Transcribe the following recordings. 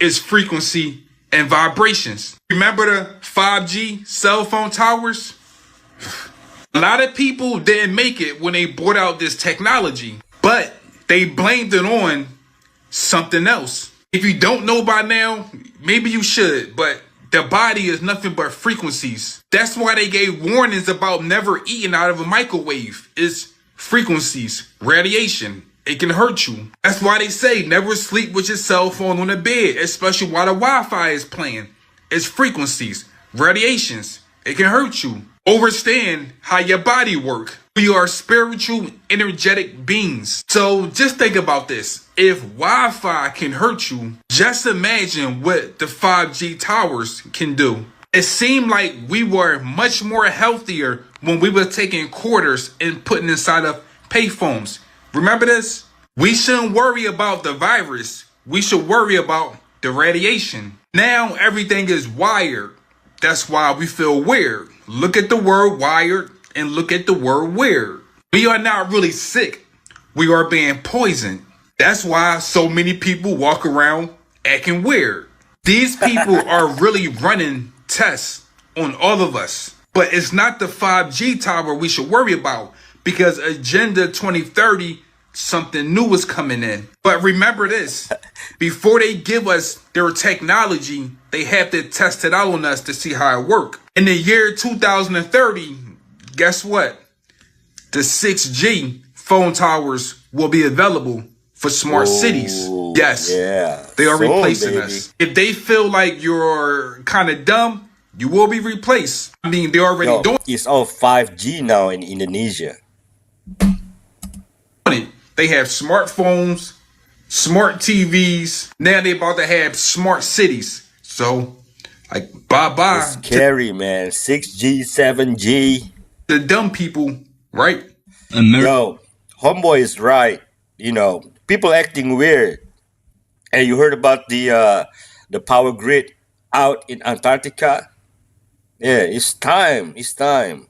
is frequency and vibrations. Remember the 5G cell phone towers? A lot of people didn't make it when they brought out this technology, but they blamed it on something else. If you don't know by now, maybe you should, but the body is nothing but frequencies. That's why they gave warnings about never eating out of a microwave. It's frequencies, radiation. It can hurt you. That's why they say never sleep with your cell phone on the bed, especially while the Wi-Fi is playing. It's frequencies, radiations. It can hurt you. Understand how your body works. We are spiritual, energetic beings. So just think about this. If Wi-Fi can hurt you, just imagine what the 5G towers can do. It seemed like we were much more healthier when we were taking quarters and putting inside of payphones. Remember this? We shouldn't worry about the virus. We should worry about the radiation. Now everything is wired. That's why we feel weird. Look at the word wired and look at the word weird. We are not really sick. We are being poisoned. That's why so many people walk around acting weird. These people are really running tests on all of us. But it's not the 5G tower we should worry about, because Agenda 2030, something new is coming in. But remember this, before they give us their technology, they have to test it out on us to see how it works. In the year 2030, guess what? The 6G phone towers will be available for smart cities. Yes, yeah, they are replacing us. If they feel like you're kind of dumb, you will be replaced. I mean, they're already doing it. It's all 5G now in Indonesia. They have smartphones, smart TVs. Now they about to have smart cities. So, like, bye-bye. It's scary, man. 6G, 7G. The dumb people, right? Yo, homeboy is right. You know, people acting weird. And you heard about the power grid out in Antarctica? Yeah, it's time. It's time.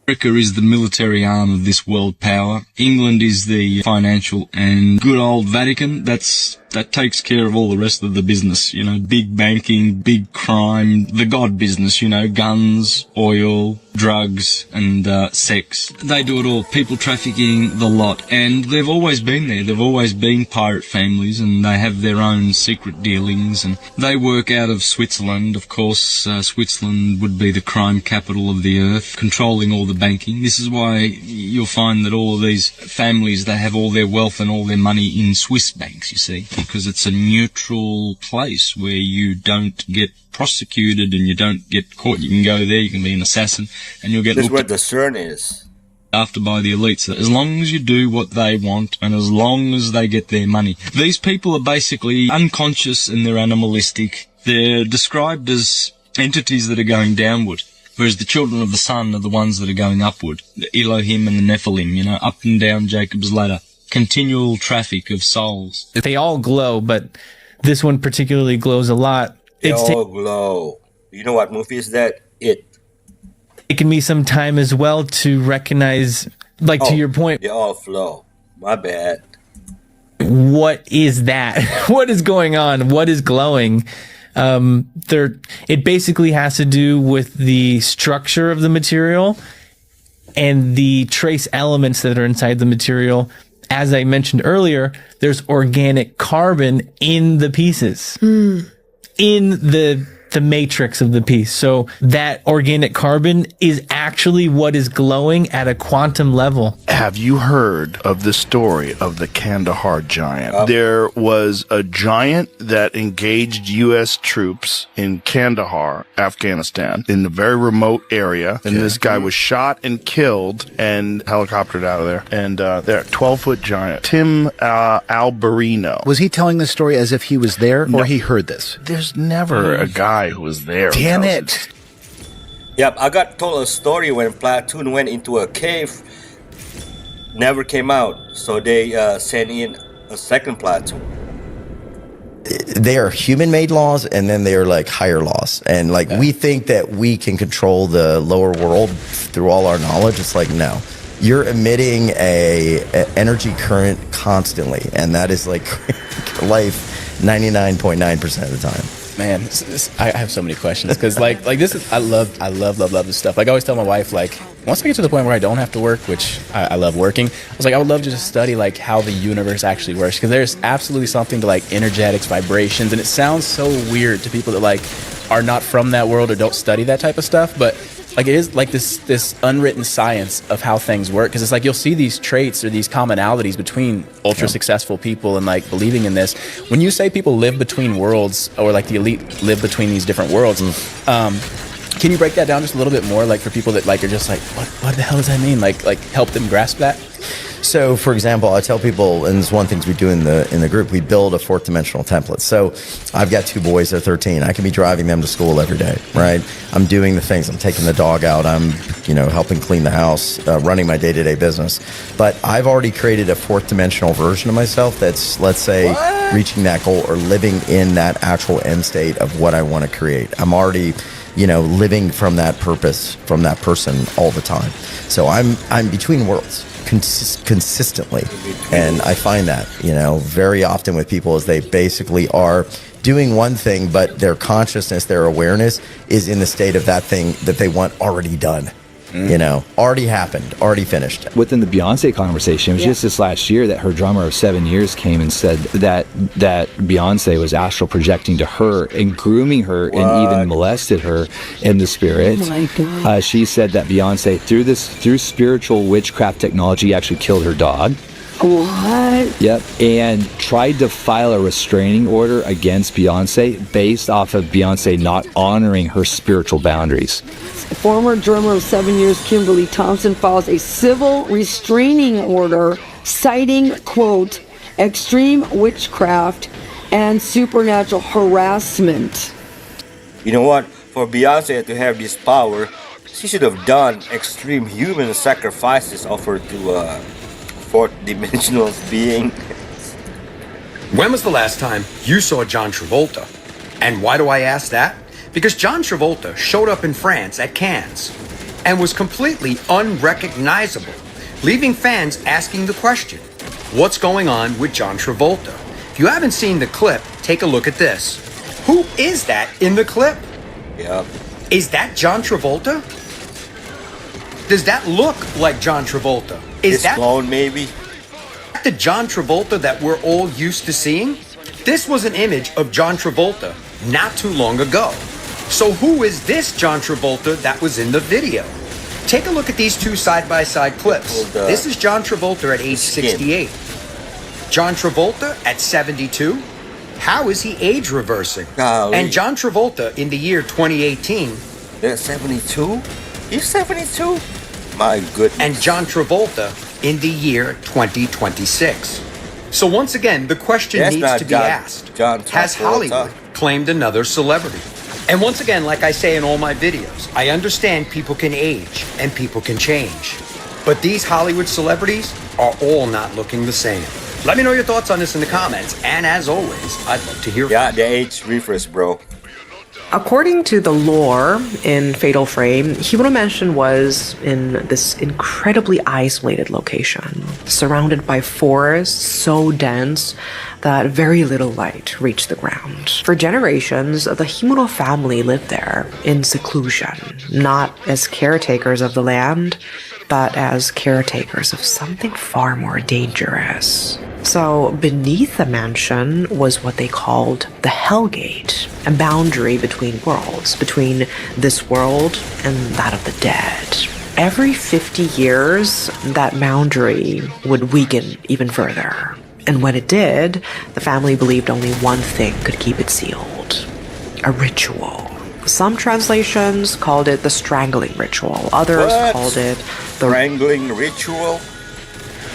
America is the military arm of this world power. England is the financial, and good old Vatican, that takes care of all the rest of the business, you know, big banking, big crime, the God business, you know, guns, oil, drugs, and sex. They do it all, people trafficking, the lot, and they've always been there. They've always been pirate families, and they have their own secret dealings, and they work out of Switzerland. Of course, Switzerland would be the crime capital of the earth, controlling all the banking. This is why you'll find that all of these families, they have all their wealth and all their money in Swiss banks, you see, because it's a neutral place where you don't get prosecuted and you don't get caught. You can go there, you can be an assassin, and you'll get That's where the CERN is. After by the elites. As long as you do what they want and as long as they get their money. These people are basically unconscious and they're animalistic. They're described as entities that are going downward, whereas the children of the sun are the ones that are going upward. The Elohim and the Nephilim, you know, up and down Jacob's ladder. Continual traffic of souls. They all glow, but this one particularly glows a lot. They all glow. You know what movie is that? It. Taken me some time as well to recognize, like, to your point. They all flow. My bad. What is that? What is going on? What is glowing? It basically has to do with the structure of the material and the trace elements that are inside the material. As I mentioned earlier, there's organic carbon in the pieces, in the matrix of the piece. So that organic carbon is actually what is glowing at a quantum level. Have you heard of the story of the Kandahar giant? There was a giant that engaged U.S. troops in Kandahar, Afghanistan, in a very remote area. And this guy was shot and killed and helicoptered out of there. And they're 12-foot giant. Tim Alberino. Was he telling the story as if he was there or he heard this? There's never a guy who was there. Damn it. Yep, I got told a story when Platoon went into a cave, never came out, so they sent in a second platoon. They are human-made laws, and then they are like higher laws. And like we think that we can control the lower world through all our knowledge. It's like, no. You're emitting a energy current constantly, and that is like life. 99.9% of the time. Man, I have so many questions because like this is I love this stuff. Like I always tell my wife, like once I get to the point where I don't have to work, which I love working, I was like I would love to just study like how the universe actually works, because there's absolutely something to like energetics, vibrations, and it sounds so weird to people that like are not from that world or don't study that type of stuff, but like it is like this unwritten science of how things work, because it's like you'll see these traits or these commonalities between ultra successful people and like believing in this. When you say people live between worlds, or like the elite live between these different worlds, can you break that down just a little bit more, like for people that like are just like what the hell does that mean, like help them grasp that? So, for example, I tell people, and this is one of the things we do in the group, we build a fourth dimensional template. So, I've got 2 boys, they're 13. I can be driving them to school every day, right? I'm doing the things. I'm taking the dog out. I'm, helping clean the house, running my day-to-day business. But I've already created a fourth dimensional version of myself that's, let's say, reaching that goal or living in that actual end state of what I want to create. I'm already living from that purpose, from that person all the time. So I'm between worlds consistently. And I find that, very often with people is they basically are doing one thing, but their consciousness, their awareness is in the state of that thing that they want already done. Already happened, already finished. Within the Beyonce conversation, it was just this last year that her drummer of 7 years came and said that Beyonce was astral projecting to her and grooming her and even molested her in the spirit. Oh my God. She said that Beyonce, through spiritual witchcraft technology, actually killed her dog. What? Yep, and tried to file a restraining order against Beyonce based off of Beyonce not honoring her spiritual boundaries. Former drummer of 7 years, Kimberly Thompson, files a civil restraining order citing, quote, extreme witchcraft and supernatural harassment. You know what? For Beyonce to have this power, she should have done extreme human sacrifices offered to fourth dimensional being. When was the last time you saw John Travolta? And why do I ask that? Because John Travolta showed up in France at Cannes and was completely unrecognizable, leaving fans asking the question, what's going on with John Travolta? If you haven't seen the clip, take a look at this. Who is that in the clip? Yep. Is that John Travolta? Does that look like John Travolta? Is that clone maybe? The John Travolta that we're all used to seeing? This was an image of John Travolta not too long ago. So who is this John Travolta that was in the video? Take a look at these 2 side-by-side clips. This is John Travolta at age 68. John Travolta at 72. How is he age reversing? Golly. And John Travolta in the year 2018. They're 72? He's 72? My goodness. And John Travolta in the year 2026. So once again, the question needs to be asked. Has Hollywood claimed another celebrity? And once again, like I say in all my videos, I understand people can age and people can change. But these Hollywood celebrities are all not looking the same. Let me know your thoughts on this in the comments. And as always, I'd love to hear from you. Yeah, the age refresh, bro. According to the lore in Fatal Frame, Himuro Mansion was in this incredibly isolated location, surrounded by forests so dense that very little light reached the ground. For generations, the Himuro family lived there in seclusion, not as caretakers of the land, but as caretakers of something far more dangerous. So beneath the mansion was what they called the Hellgate, a boundary between worlds, between this world and that of the dead. Every 50 years, that boundary would weaken even further. And when it did, the family believed only one thing could keep it sealed: a ritual. Some translations called it the strangling ritual. Others called it the strangling ritual?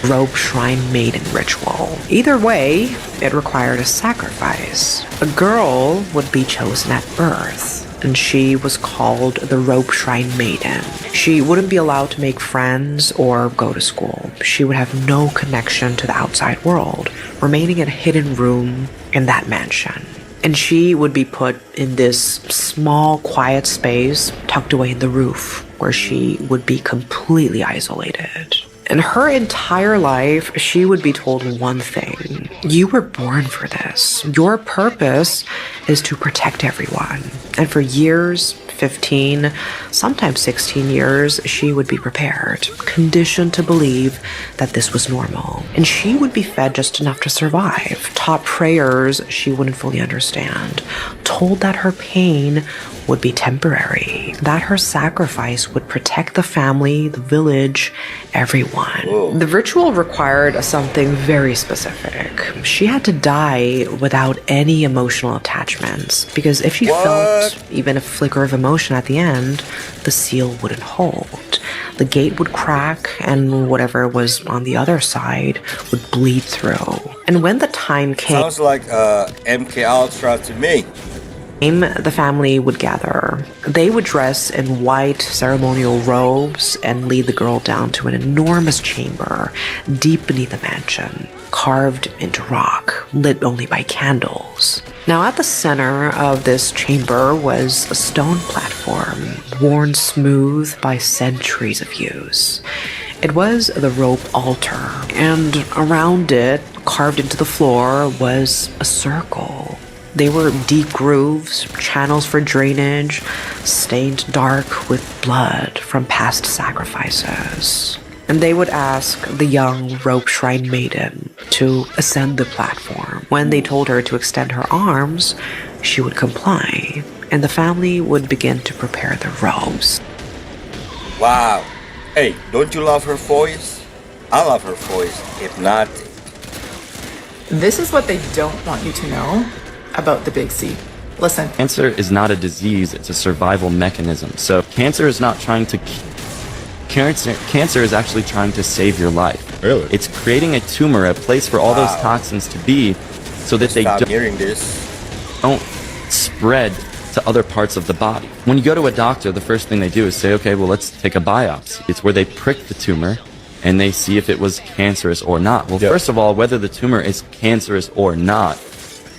Rope Shrine Maiden ritual. Either way, it required a sacrifice. A girl would be chosen at birth, and she was called the Rope Shrine Maiden. She wouldn't be allowed to make friends or go to school. She would have no connection to the outside world, remaining in a hidden room in that mansion. And she would be put in this small, quiet space tucked away in the roof, where she would be completely isolated. In her entire life, she would be told one thing. You were born for this. Your purpose is to protect everyone. And for years, 15, sometimes 16 years, she would be prepared, conditioned to believe that this was normal. And she would be fed just enough to survive, taught prayers she wouldn't fully understand, told that her pain would be temporary, that her sacrifice would protect the family, the village, everyone. Whoa. The ritual required something very specific. She had to die without any emotional attachments, because if she felt even a flicker of emotion at the end, the seal wouldn't hold. The gate would crack, and whatever was on the other side would bleed through. And when the time came... Sounds like MK Ultra to me. The family would gather. They would dress in white ceremonial robes and lead the girl down to an enormous chamber deep beneath the mansion, carved into rock, lit only by candles. Now, at the center of this chamber was a stone platform, worn smooth by centuries of use. It was the rope altar, and around it, carved into the floor, was a circle. They were deep grooves, channels for drainage, stained dark with blood from past sacrifices. And they would ask the young rope shrine maiden to ascend the platform. When they told her to extend her arms, she would comply, and the family would begin to prepare the robes. Wow. Hey, don't you love her voice? I love her voice. Hypnotic. This is what they don't want you to know about the Big C. Listen. Cancer is not a disease, it's a survival mechanism. So cancer is not trying to... Cancer is actually trying to save your life. Really? It's creating a tumor, a place for all those toxins to be, so that they don't spread to other parts of the body. When you go to a doctor, the first thing they do is say, okay, well, let's take a biopsy. It's where they prick the tumor and they see if it was cancerous or not. Well, first of all, whether the tumor is cancerous or not,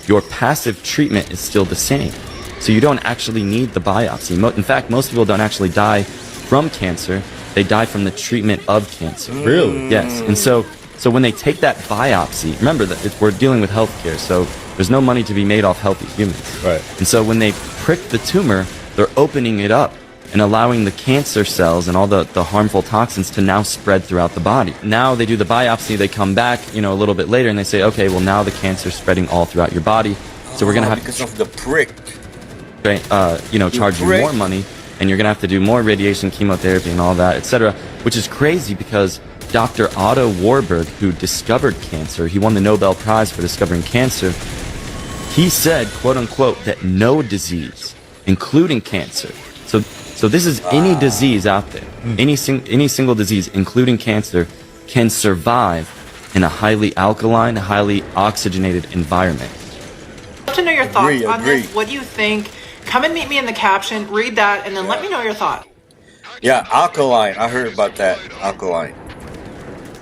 your passive treatment is still the same. So you don't actually need the biopsy. In fact, most people don't actually die from cancer. They die from the treatment of cancer. Really? Yes. And so when they take that biopsy, remember that we're dealing with healthcare, so there's no money to be made off healthy humans. Right. And so when they prick the tumor, they're opening it up and allowing the cancer cells and all the harmful toxins to now spread throughout the body. Now they do the biopsy, they come back, a little bit later, and they say, okay, well, now the cancer's spreading all throughout your body, so we're going to have because of the prick. Charge you more money, and you're going to have to do more radiation, chemotherapy, and all that, etc., which is crazy because Dr. Otto Warburg, who discovered cancer, he won the Nobel Prize for discovering cancer, he said, quote unquote, that no disease, including cancer, so this is any disease out there, any single disease, including cancer, can survive in a highly alkaline, highly oxygenated environment. I'd love to know your thoughts on this. What do you think? Come and meet me in the caption, read that, and then let me know your thoughts. Yeah, alkaline. I heard about that. Alkaline.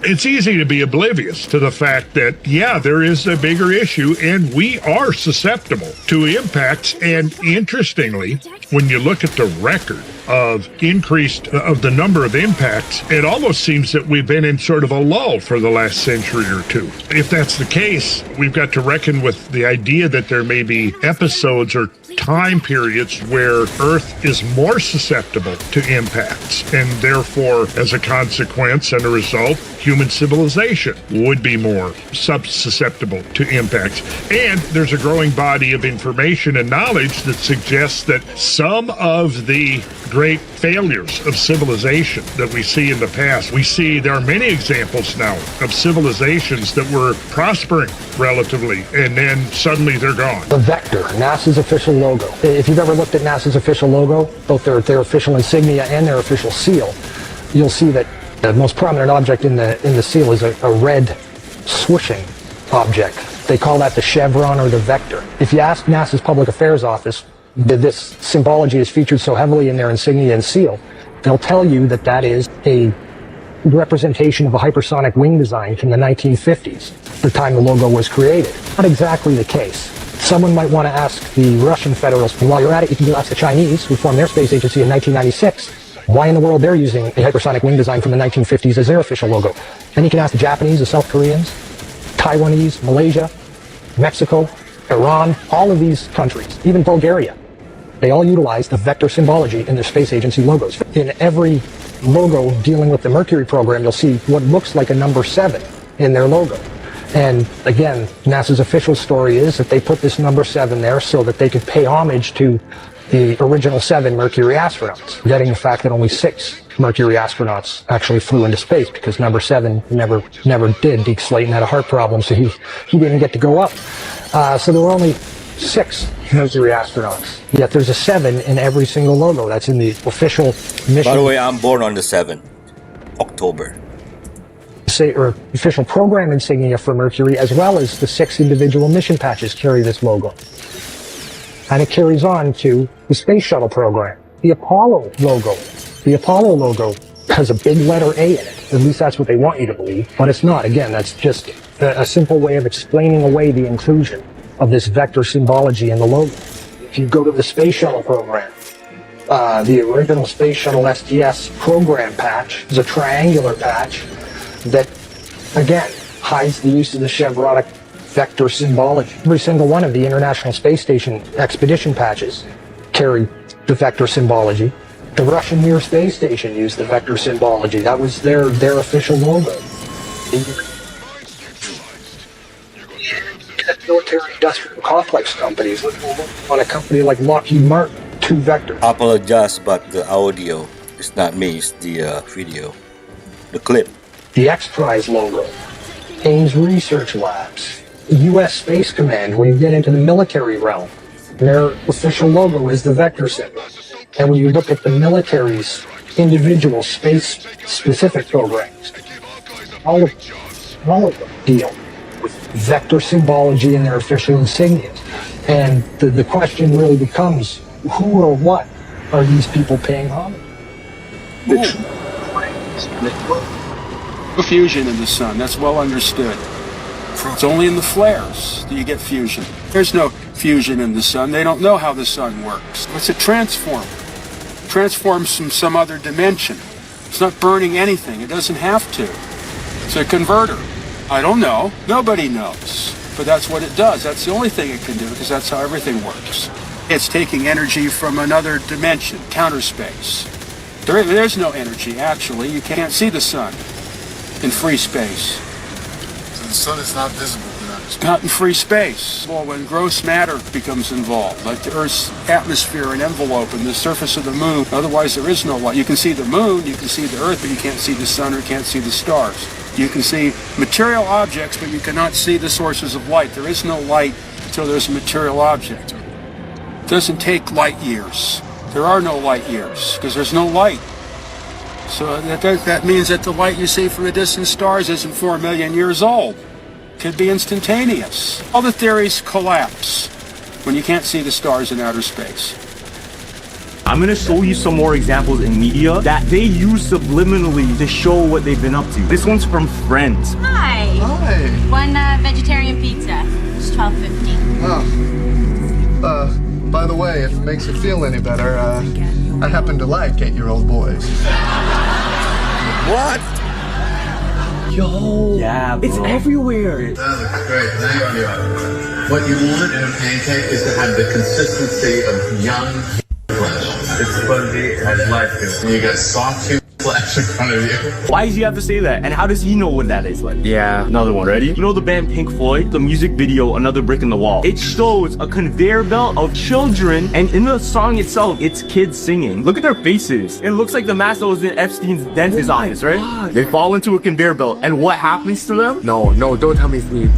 It's easy to be oblivious to the fact that, yeah, there is a bigger issue and we are susceptible to impacts. And interestingly, when you look at the record of the number of impacts, it almost seems that we've been in sort of a lull for the last century or two. If that's the case, we've got to reckon with the idea that there may be episodes or time periods where Earth is more susceptible to impacts, and therefore, as a consequence and a result, human civilization would be more susceptible to impacts. And there's a growing body of information and knowledge that suggests that some of the great failures of civilization that we see in the past, there are many examples now of civilizations that were prospering relatively, and then suddenly they're gone. The Vector, NASA's official logo. If you've ever looked at NASA's official logo, both their official insignia and their official seal, you'll see that the most prominent object in the seal is a red swooshing object. They call that the chevron or the vector. If you ask NASA's Public Affairs Office, this symbology is featured so heavily in their insignia and seal, they'll tell you that that is a representation of a hypersonic wing design from the 1950s, the time the logo was created. Not exactly the case. Someone might want to ask the Russian Federals, and while you're at it, you can ask the Chinese, who formed their space agency in 1996. why in the world they're using a hypersonic wing design from the 1950s as their official logo. And you can ask the Japanese, the South Koreans, Taiwanese, Malaysia, Mexico, Iran, all of these countries, even Bulgaria. They all utilize the vector symbology in their space agency logos. In every logo dealing with the Mercury program, you'll see what looks like a number 7 in their logo. And again, NASA's official story is that they put this number 7 there so that they could pay homage to the original 7 Mercury astronauts, forgetting the fact that only 6 Mercury astronauts actually flew into space because number 7 never did. Deke Slayton had a heart problem, so he didn't get to go up. So there were only 6 Mercury astronauts. Yet there's a 7 in every single logo. That's in the official mission. By the way, I'm born on the 7th, October. Or official program insignia for Mercury, as well as the 6 individual mission patches carry this logo. And it carries on to the space shuttle program. The Apollo logo. The Apollo logo has a big letter A in it. At least that's what they want you to believe. But it's not. Again, that's just a simple way of explaining away the inclusion of this vector symbology in the logo. If you go to the space shuttle program, the original space shuttle STS program patch is a triangular patch that, again, hides the use of the chevronic vector symbology. Every single one of the International Space Station expedition patches carry the vector symbology. The Russian Mir Space Station used the vector symbology. That was their official logo. Military industrial complex companies, on a company like Lockheed Martin, 2 vectors. I apologize, but the audio is not me, it's the video, the clip. The X-Prize logo, Ames Research Labs, U.S. Space Command, when you get into the military realm, their official logo is the vector symbol. And when you look at the military's individual space-specific programs, all of them deal with vector symbology in their official insignias. And the question really becomes, who or what are these people paying homage? Fusion in the sun, that's well understood. It's only in the flares that you get fusion. There's no fusion in the sun. They don't know how the sun works. It's a transformer. It transforms from some other dimension. It's not burning anything. It doesn't have to. It's a converter. I don't know. Nobody knows. But that's what it does. That's the only thing it can do because that's how everything works. It's taking energy from another dimension, counter space. There's no energy, actually. You can't see the sun in free space. So the sun is not visible in outer space? Not in free space. Well, when gross matter becomes involved, like the Earth's atmosphere and envelope and the surface of the moon, otherwise there is no light. You can see the moon, you can see the Earth, but you can't see the sun or can't see the stars. You can see material objects, but you cannot see the sources of light. There is no light until there's a material object. It doesn't take light years. There are no light years because there's no light. So that means that the light you see from the distant stars isn't 4 million years old. It could be instantaneous. All the theories collapse when you can't see the stars in outer space. I'm gonna show you some more examples in media that they use subliminally to show what they've been up to. This one's from Friends. Hi. Hi. One vegetarian pizza. It's $12.50. Oh. By the way, if it makes you feel any better, I happen to like 8-year-old boys. What? Yo. Yeah, bro. It's everywhere. That looks great. Now what you want in a pancake is to have the consistency of young flesh. It's spongy, it has life to it. And you got soft flesh in front of you. Why does he have to say that? And how does he know what that is like? Yeah, another one. Ready? You know the band Pink Floyd? The music video, Another Brick in the Wall. It shows a conveyor belt of children, and in the song itself, it's kids singing. Look at their faces. It looks like the mask that was in Epstein's dentist's office, right? God. They fall into a conveyor belt, and what happens to them? No, don't tell me, Steve.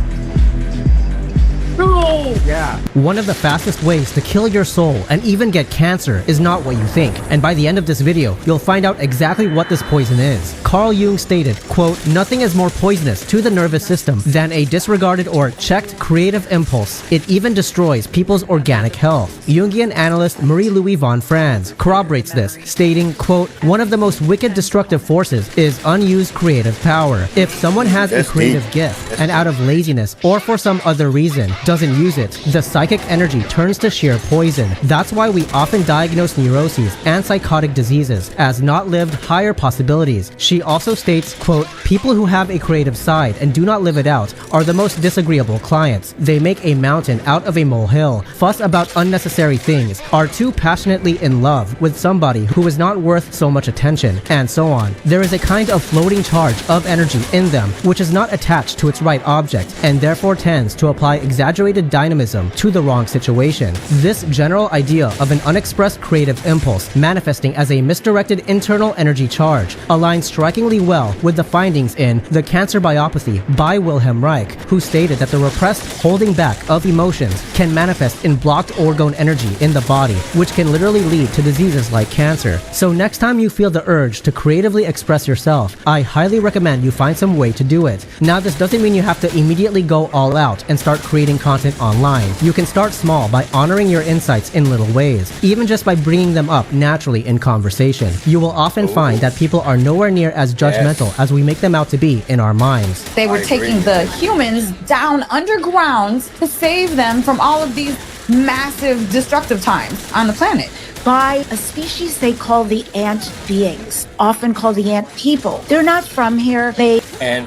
No! Yeah. One of the fastest ways to kill your soul and even get cancer is not what you think. And by the end of this video, you'll find out exactly what this poison is. Carl Jung stated, quote, "Nothing is more poisonous to the nervous system than a disregarded or checked creative impulse. It even destroys people's organic health." Jungian analyst Marie-Louise von Franz corroborates this, stating, quote, "One of the most wicked destructive forces is unused creative power. If someone has a creative gift and out of laziness or for some other reason doesn't use it, the psychic energy turns to sheer poison. That's why we often diagnose neuroses and psychotic diseases as not-lived higher possibilities. She also states, quote, people who have a creative side and do not live it out are the most disagreeable clients. They make a mountain out of a molehill, fuss about unnecessary things, are too passionately in love with somebody who is not worth so much attention, and so on. There is a kind of floating charge of energy in them which is not attached to its right object and therefore tends to apply exaggerated dynamism to the wrong situation. This general idea of an unexpressed creative impulse manifesting as a misdirected internal energy charge aligns strikingly well with the findings in The Cancer Biopathy by Wilhelm Reich, who stated that the repressed holding back of emotions can manifest in blocked orgone energy in the body, which can literally lead to diseases like cancer. So next time you feel the urge to creatively express yourself, I highly recommend you find some way to do it. Now, this doesn't mean you have to immediately go all out and start creating content online. You can start small by honoring your insights in little ways, even just by bringing them up naturally in conversation. You will often find that people are nowhere near as judgmental as we make them out to be in our minds. They were taking the humans down underground to save them from all of these massive destructive times on the planet. By a species they call the ant beings, often called the ant people. They're not from here. They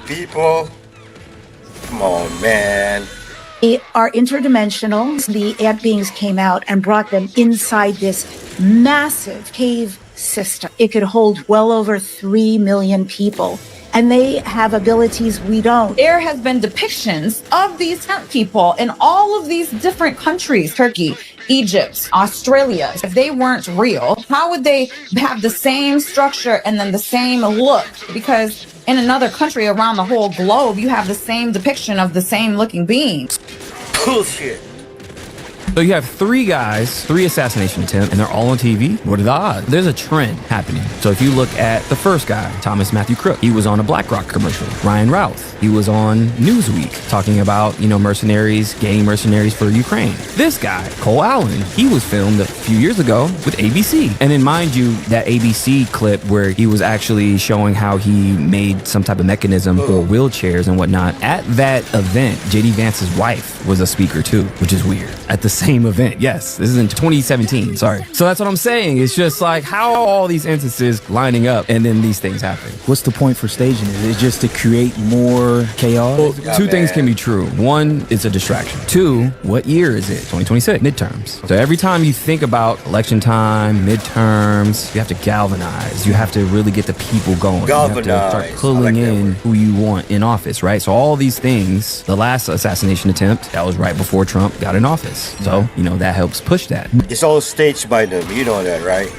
people. Come on, man. They are interdimensional. The ant beings came out and brought them inside this massive cave system. It could hold well over 3 million people. And they have abilities we don't. There has been depictions of these ant people in all of these different countries. Turkey, Egypt, Australia. If they weren't real, how would they have the same structure and then the same look? Because in another country around the whole globe, you have the same depiction of the same looking beings. Bullshit. So you have 3 guys, 3 assassination attempts, and they're all on TV. What are the odds? There's a trend happening. So if you look at the first guy, Thomas Matthew Crook, he was on a BlackRock commercial. Ryan Routh, he was on Newsweek talking about, mercenaries, gaining mercenaries for Ukraine. This guy, Cole Allen, he was filmed a few years ago with ABC. And then mind you, that ABC clip where he was actually showing how he made some type of mechanism for wheelchairs and whatnot. At that event, JD Vance's wife was a speaker too, which is weird. At the same event. Yes, this is in 2017. Sorry. So that's what I'm saying. It's just like how are all these instances lining up and then these things happen. What's the point for staging it? Is it just to create more chaos? Well, 2 things can be true. 1, it's a distraction. 2, what year is it? 2026, midterms. So every time you think about election time, midterms, you have to galvanize. You have to really get the people going. Galvanize. You have to start pulling in who you want in office, right? So all these things, the last assassination attempt, that was right before Trump got in office. So, that helps push that. It's all staged by them. You know that, right?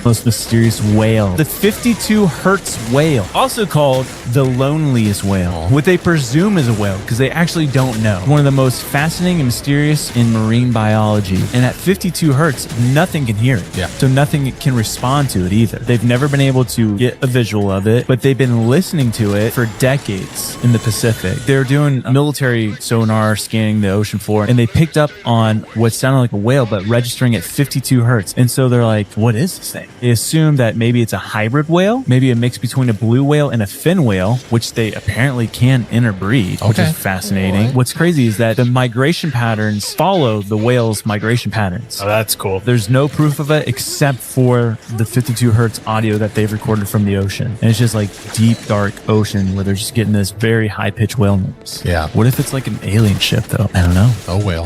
Most mysterious whale. The 52 Hertz whale, also called the loneliest whale. What they presume is a whale because they actually don't know. One of the most fascinating and mysterious in marine biology. And at 52 Hertz, nothing can hear it. Yeah. So nothing can respond to it either. They've never been able to get a visual of it, but they've been listening to it for decades in the Pacific. They're doing military sonar scanning the ocean floor, and they picked up on what sounded like a whale, but registering at 52 Hertz. And so they're like, what is this thing? They assume that maybe it's a hybrid whale, maybe a mix between a blue whale and a fin whale, which they apparently can interbreed, which is fascinating. What's crazy is that the migration patterns follow the whale's migration patterns. Oh, that's cool. There's no proof of it except for the 52 Hertz audio that they've recorded from the ocean. And it's just like deep, dark ocean where they're just getting this very high-pitched whale noise. Yeah. What if it's like an alien ship, though? I don't know. Oh, whale.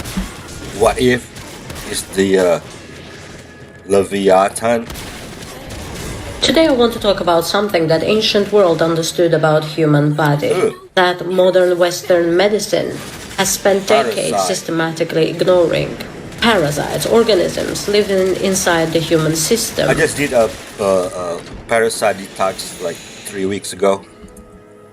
What if it's the Leviathan? Today I want to talk about something that ancient world understood about human body, that modern Western medicine has spent decades systematically ignoring. Parasites, organisms living inside the human system. I just did a parasite detox like 3 weeks ago.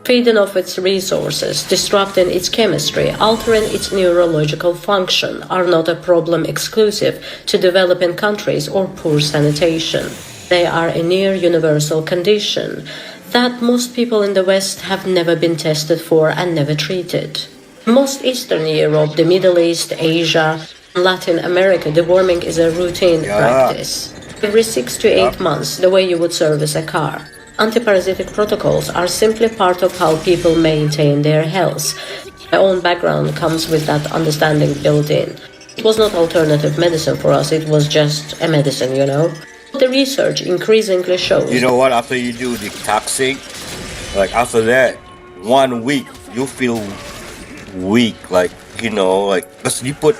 Feeding off its resources, disrupting its chemistry, altering its neurological function are not a problem exclusive to developing countries or poor sanitation. They are a near universal condition that most people in the West have never been tested for and never treated. Most Eastern Europe, the Middle East, Asia, Latin America, deworming is a routine practice. Every 6 to 8 months, the way you would service a car. Antiparasitic protocols are simply part of how people maintain their health. My own background comes with that understanding built in. It was not alternative medicine for us, it was just a medicine, you know? The research increasingly shows... You know what, after you do detoxing, like after that, 1 week, you feel weak, like, you know, like, because you put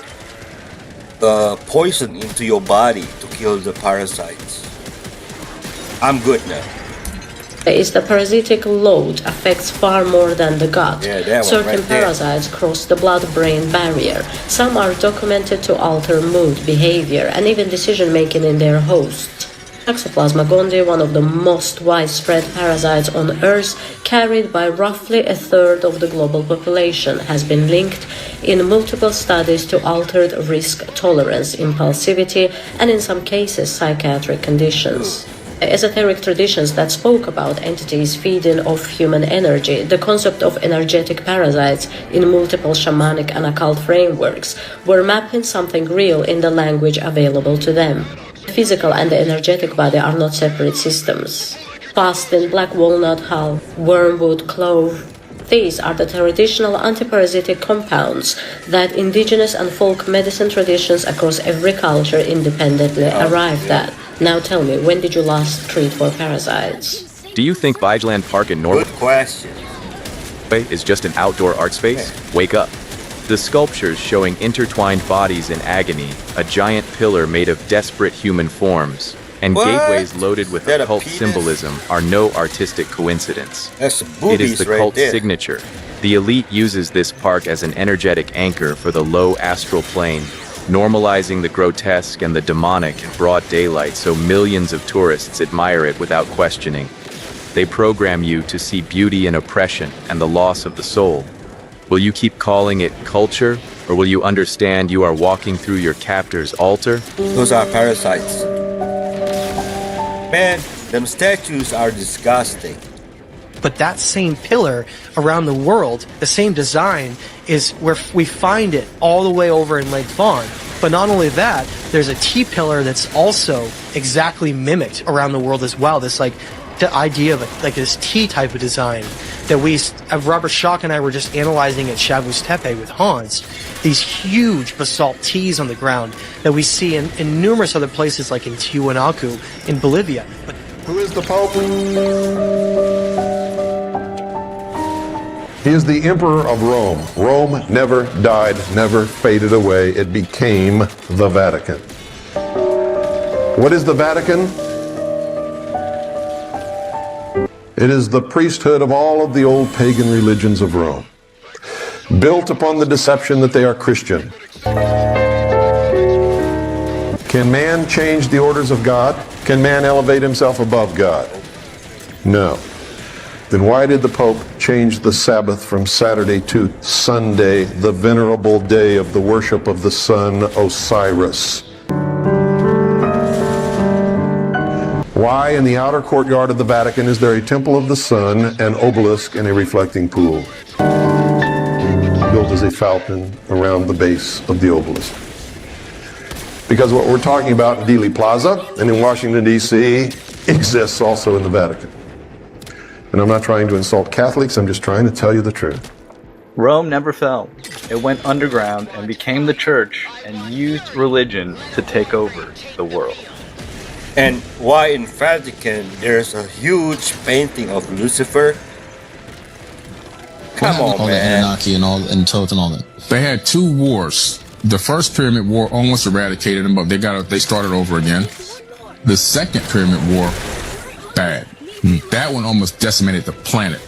poison into your body to kill the parasites. I'm good now. Is the parasitic load affects far more than the gut. Certain parasites cross the blood-brain barrier. Some are documented to alter mood, behavior, and even decision-making in their host. Toxoplasma gondii, one of the most widespread parasites on Earth, carried by roughly 1/3 of the global population, has been linked in multiple studies to altered risk tolerance, impulsivity, and in some cases, psychiatric conditions. Esoteric traditions that spoke about entities feeding off human energy, the concept of energetic parasites in multiple shamanic and occult frameworks, were mapping something real in the language available to them. The physical and the energetic body are not separate systems. Pastin, black walnut hull, wormwood, clove, these are the traditional antiparasitic compounds that indigenous and folk medicine traditions across every culture independently arrived at. Now tell me, when did you last treat for parasites? Do you think Vigeland Park in Norway is just an outdoor art space? Wake up. The sculptures showing intertwined bodies in agony, a giant pillar made of desperate human forms, and gateways loaded with occult symbolism are no artistic coincidence. It is the cult signature. The elite uses this park as an energetic anchor for the low astral plane, normalizing the grotesque and the demonic in broad daylight so millions of tourists admire it without questioning. They program you to see beauty in oppression and the loss of the soul. Will you keep calling it culture, or will you understand you are walking through your captor's altar? Those are parasites. Man, them statues are disgusting. But that same pillar around the world, the same design, is where we find it all the way over in Lake Fawn. But not only that, there's a T-pillar that's also exactly mimicked around the world as well. This, like, the idea of this T type of design that Robert Schock and I were just analyzing at Chavus Tepe with Hans. These huge basalt T's on the ground that we see in numerous other places, like in Tiwanaku in Bolivia. But who is the Pope? He is the Emperor of Rome. Rome never died, never faded away. It became the Vatican. What is the Vatican? It is the priesthood of all of the old pagan religions of Rome, built upon the deception that they are Christian. Can man change the orders of God? Can man elevate himself above God? No. Then why did the Pope change the Sabbath from Saturday to Sunday, the venerable day of the worship of the sun Osiris? Why in the outer courtyard of the Vatican is there a temple of the sun, an obelisk, and a reflecting pool, built as a fountain around the base of the obelisk? Because what we're talking about in Dealey Plaza and in Washington, D.C. exists also in the Vatican. And I'm not trying to insult Catholics, I'm just trying to tell you the truth. Rome never fell. It went underground and became the church and used religion to take over the world. And why in Vatican there's a huge painting of Lucifer? Come on, all man. The Anunnaki and Thoth and all that. They had 2 wars. The first Pyramid War almost eradicated them, but they started over again. The second Pyramid War, bad. That one almost decimated the planet.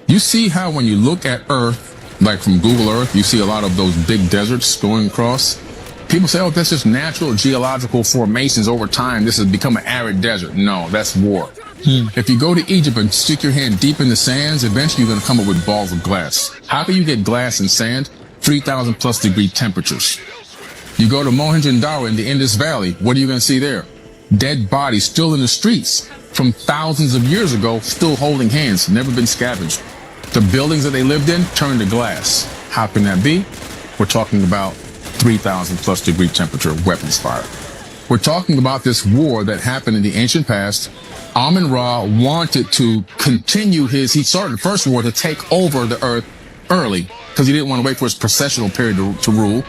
You see how when you look at Earth, like from Google Earth, you see a lot of those big deserts going across. People say, oh, that's just natural geological formations over time. This has become an arid desert. No, that's war. If you go to Egypt and stick your hand deep in the sands, eventually you're going to come up with balls of glass. How can you get glass and sand? 3,000 plus degree temperatures. You go to Mohenjo-Daro in the Indus Valley, what are you going to see there? Dead bodies still in the streets from thousands of years ago, still holding hands, never been scavenged. The buildings that they lived in turned to glass. How can that be? We're talking about 3,000 plus degree temperature weapons fire. We're talking about this war that happened in the ancient past. Amun-Ra wanted to continue he started the first war to take over the earth early because he didn't want to wait for his processional period to rule.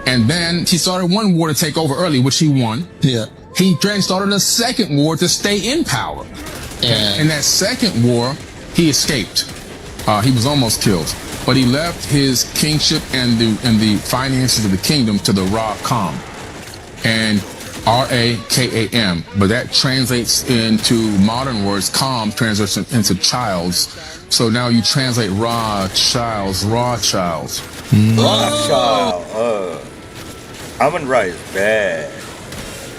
And then he started one war to take over early, which he won. Yeah. He then started a second war to stay in power. And in that second war, he escaped. He was almost killed. But he left his kingship and the finances of the kingdom to the Ra-Kam. And R-A-K-A-M. But that translates into modern words. Kam translates into childs. So now you translate Ra-childs. Ra-child. Amun-Ra is bad.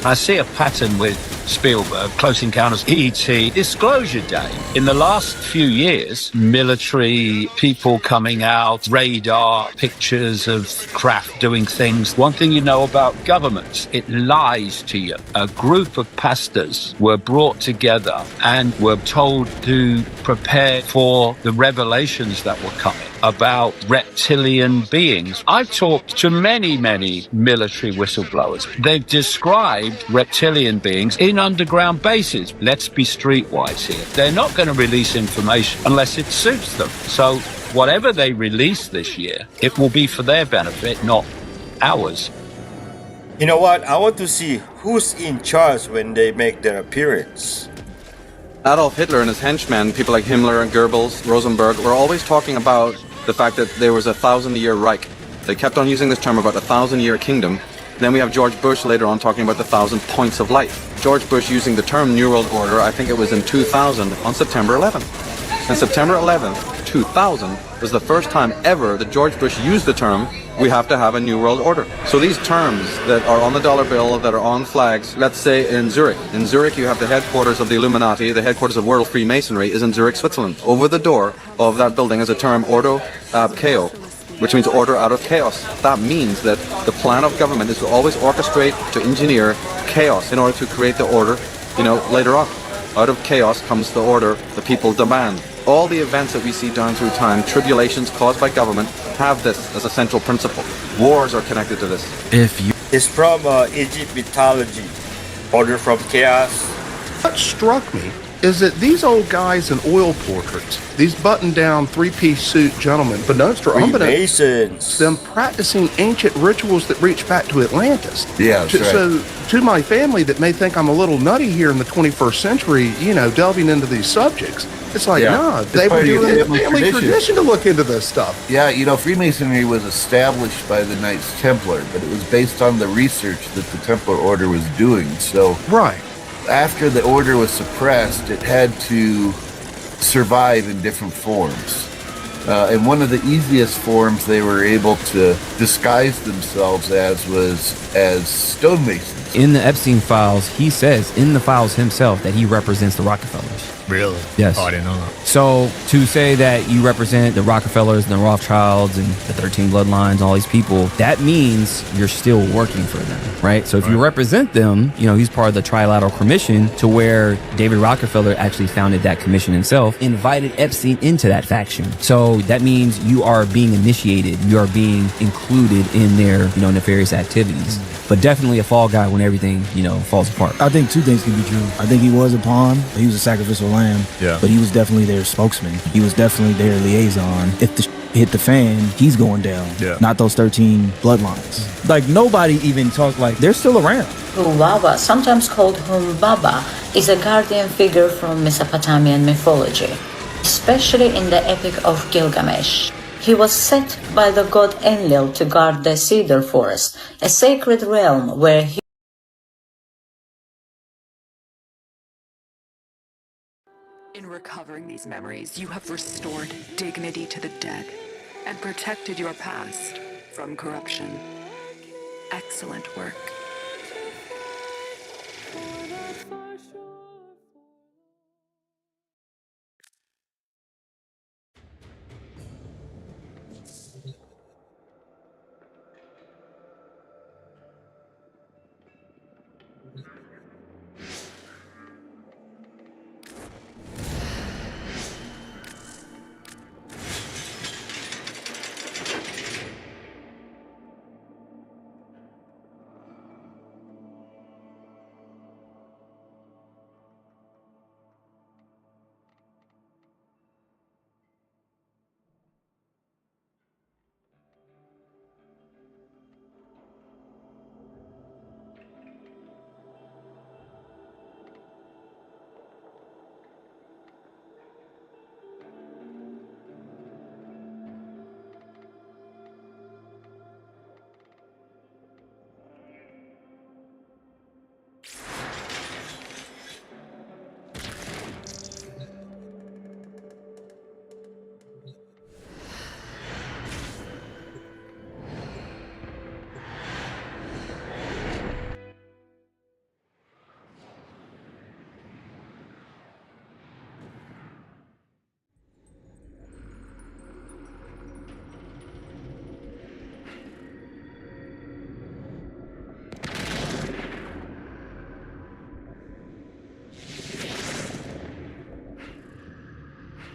I see a pattern with Spielberg, Close Encounters, E.T., Disclosure Day. In the last few years, military people coming out, radar, pictures of craft doing things. One thing you know about governments, it lies to you. A group of pastors were brought together and were told to prepare for the revelations that were coming about reptilian beings. I've talked to many military whistleblowers. They've described reptilian beings in underground bases. Let's be streetwise here. They're not going to release information unless it suits them. So whatever they release this year, it will be for their benefit, not ours. You know what? I want to see who's in charge when they make their appearance. Adolf Hitler and his henchmen, people like Himmler and Goebbels, Rosenberg, were always talking about the fact that there was a 1,000-year Reich. They kept on using this term about a 1,000-year kingdom. Then we have George Bush later on talking about the 1,000 points of light. George Bush using the term New World Order, I think it was in 2000, on September 11th. And September 11th, 2000, was the first time ever that George Bush used the term, we have to have a New World Order. So these terms that are on the dollar bill, that are on flags, let's say in Zurich. In Zurich, you have the headquarters of the Illuminati, the headquarters of World Freemasonry is in Zurich, Switzerland. Over the door of that building is a term, Ordo ab Chao, which means order out of chaos. That means that the plan of government is to always orchestrate, to engineer chaos in order to create the order, later on. Out of chaos comes the order the people demand. All the events that we see down through time, tribulations caused by government, have this as a central principle. Wars are connected to this. It's from Egypt mythology. Order from chaos. What struck me is that these old guys in oil portraits, these button-down three-piece suit gentlemen, Freemasons, them practicing ancient rituals that reach back to Atlantis. Yeah, that's right. So, to my family that may think I'm a little nutty here in the 21st century, delving into these subjects, it's like, nah, they were doing a family tradition to look into this stuff. Yeah, Freemasonry was established by the Knights Templar, but it was based on the research that the Templar Order was doing. So, right. After the order was suppressed, it had to survive in different forms. And one of the easiest forms they were able to disguise themselves as was as stonemasons. In the Epstein files, he says in the files himself that he represents the Rockefellers. Really? Yes. Oh, I didn't know that. So to say that you represent the Rockefellers and the Rothschilds and the 13 bloodlines, all these people, that means you're still working for them, right? So if you represent them, he's part of the Trilateral Commission, to where David Rockefeller actually founded that commission himself, invited Epstein into that faction. So that means you are being initiated, you are being included in their, nefarious activities. But definitely a fall guy when everything, falls apart. I think two things can be true. I think he was a pawn, he was a sacrificial lamb, but he was definitely their spokesman. He was definitely their liaison. If the hit the fan, he's going down. Not those 13 bloodlines. Like, nobody even talks, like, they're still around. Humbaba, sometimes called Humbaba, is a guardian figure from Mesopotamian mythology, especially in the Epic of Gilgamesh. He was set by the god Enlil to guard the cedar forest, a sacred realm where In recovering these memories, you have restored dignity to the dead and protected your past from corruption. Excellent work.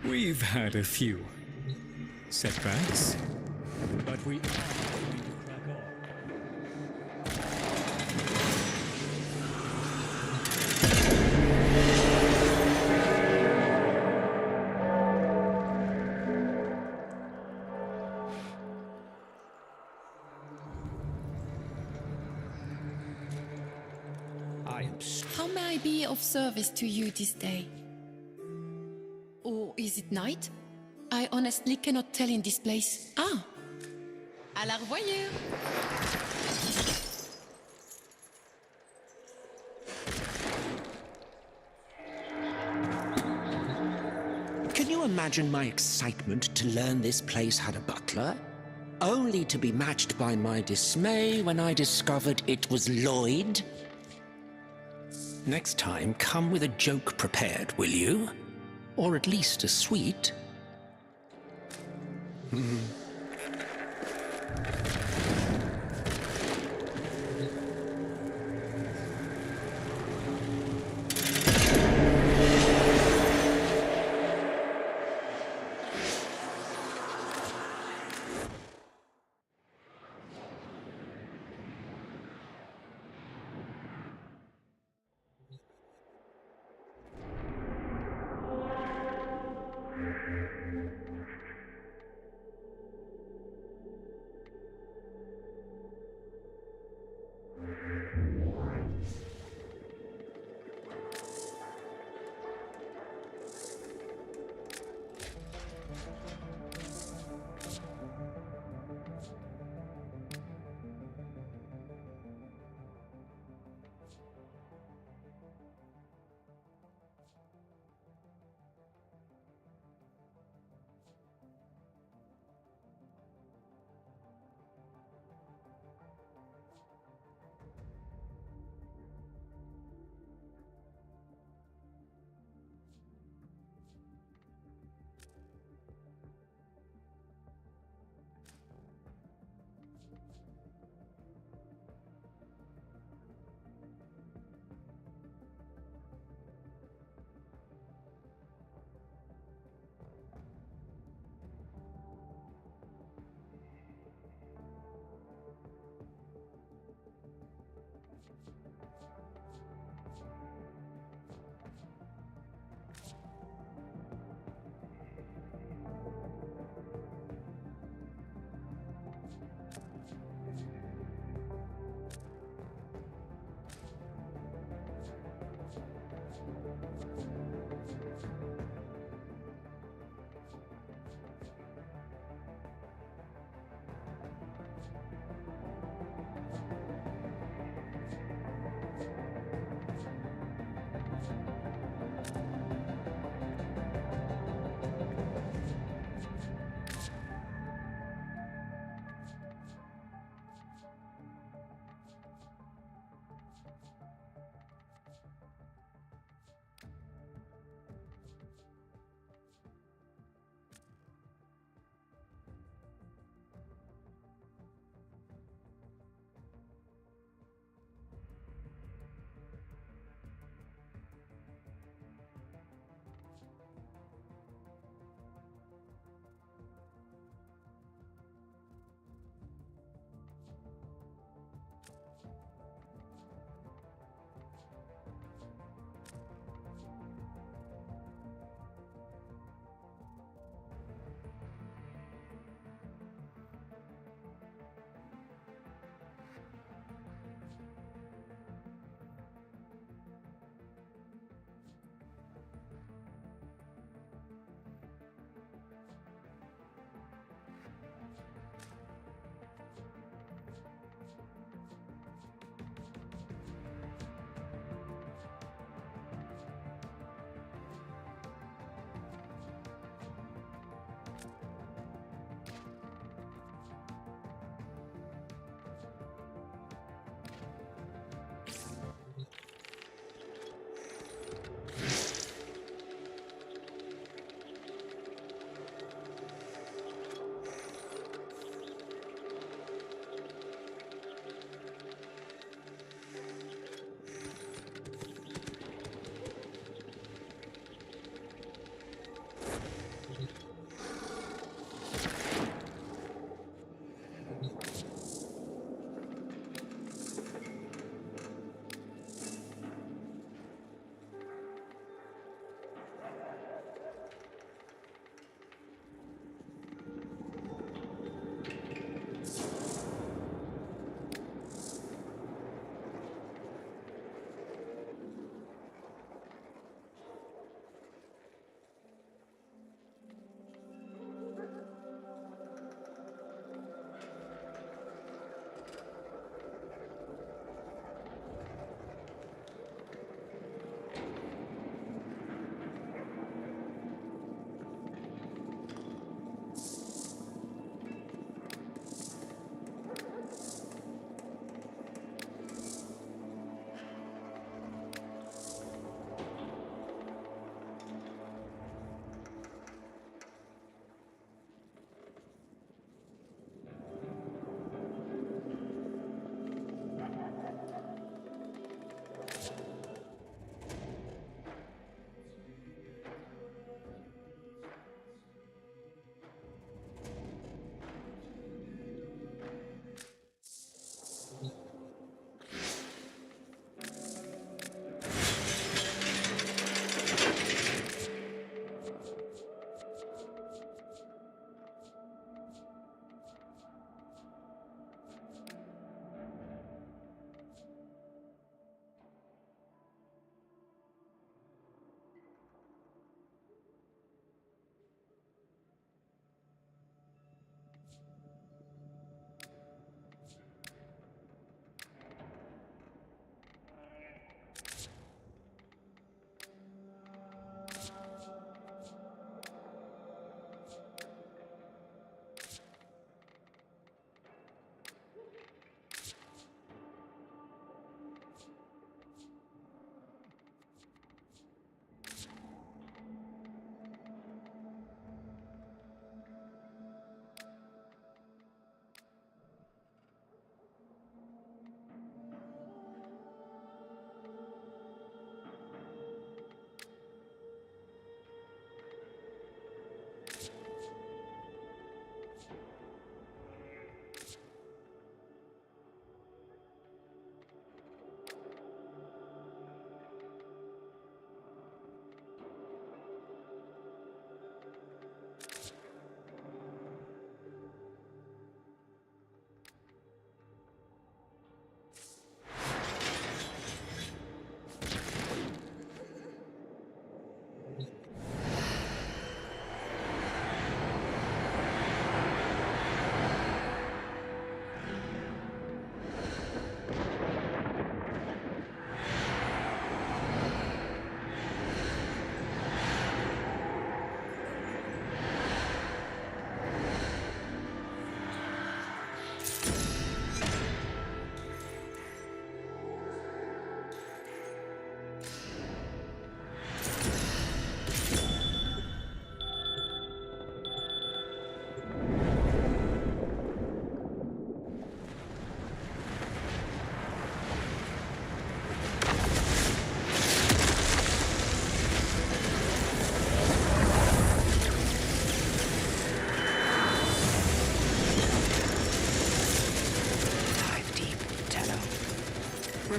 We've had a few setbacks, but we are going to crack on. How may I be of service to you this day? Or is it night? I honestly cannot tell in this place. Ah! À la revoyure! Can you imagine my excitement to learn this place had a butler? Only to be matched by my dismay when I discovered it was Lloyd. Next time, come with a joke prepared, will you? Or at least a sweet.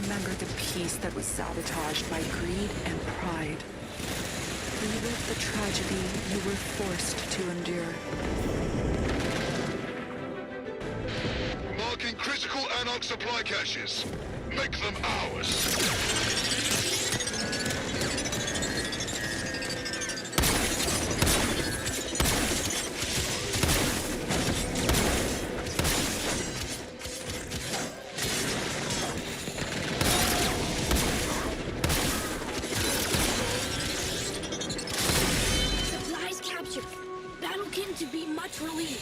remember the peace that was sabotaged by greed and pride. Relive the tragedy you were forced to endure. Marking critical Anarch supply caches. Make them ours. Supplies captured. Battlekin to be much relieved.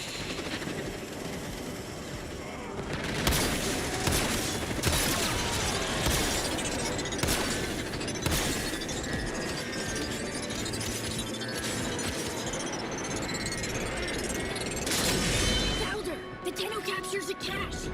The Tenno captures a cache!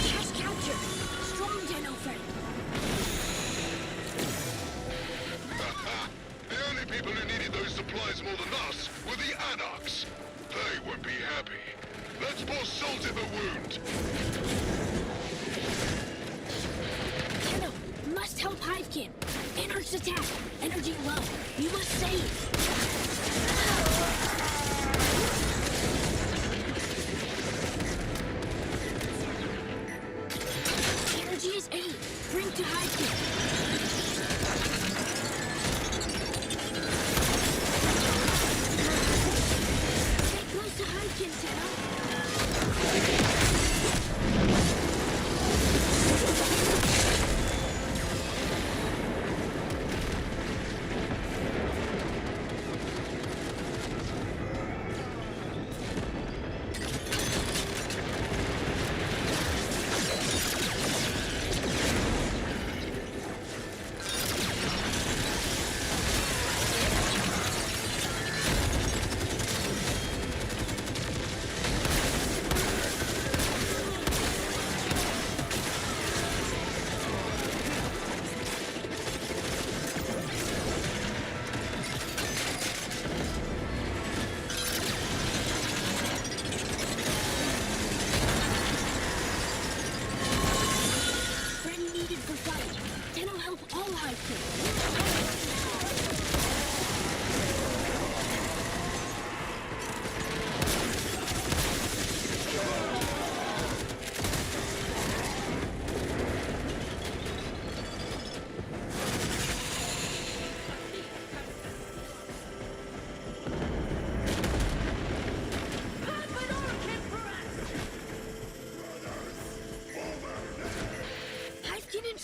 Cache captured! Strong Tenno friend! The only people who needed those supplies more than us were the Anarchs. They won't be happy. Let's pour salt in the wound. Tenno, must help Hivekin. Anarch's attack. Energy low. You must save. Energy is 8. Bring to Hivekin. To Hivekin, Tenno.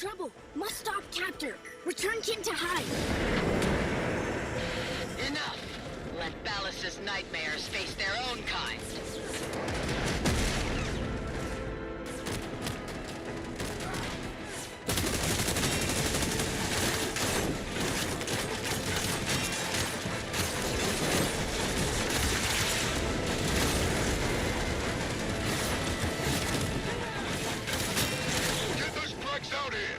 Trouble! Must stop captor! Return kin to Hive! Enough! Let Ballas's nightmares face their own kind! Out here!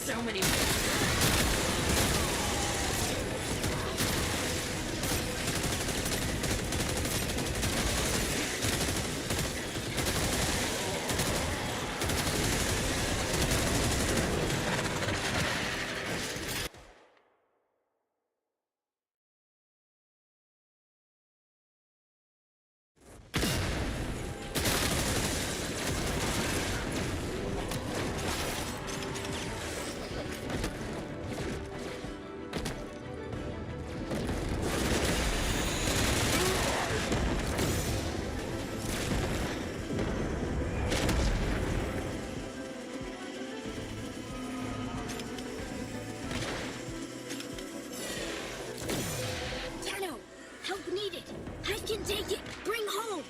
So many. Help needed. I can take it. Bring home.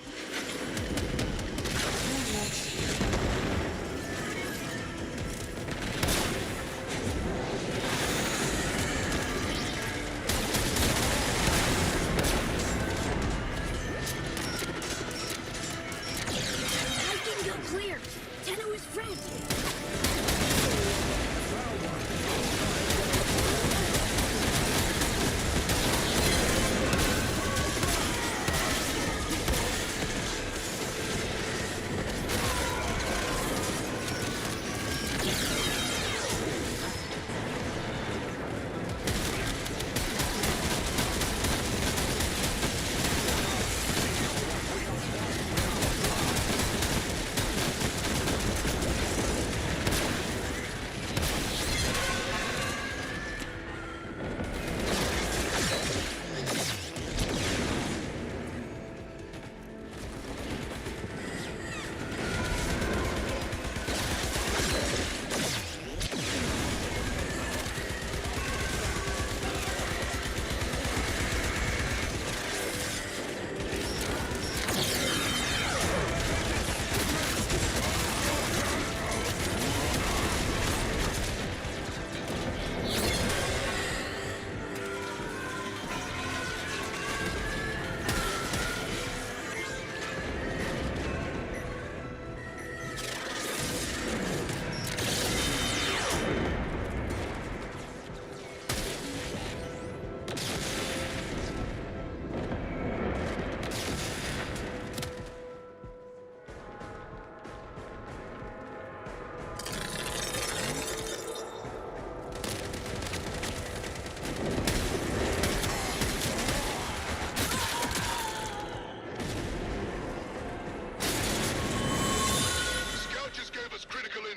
I can go clear. Tenno is friend.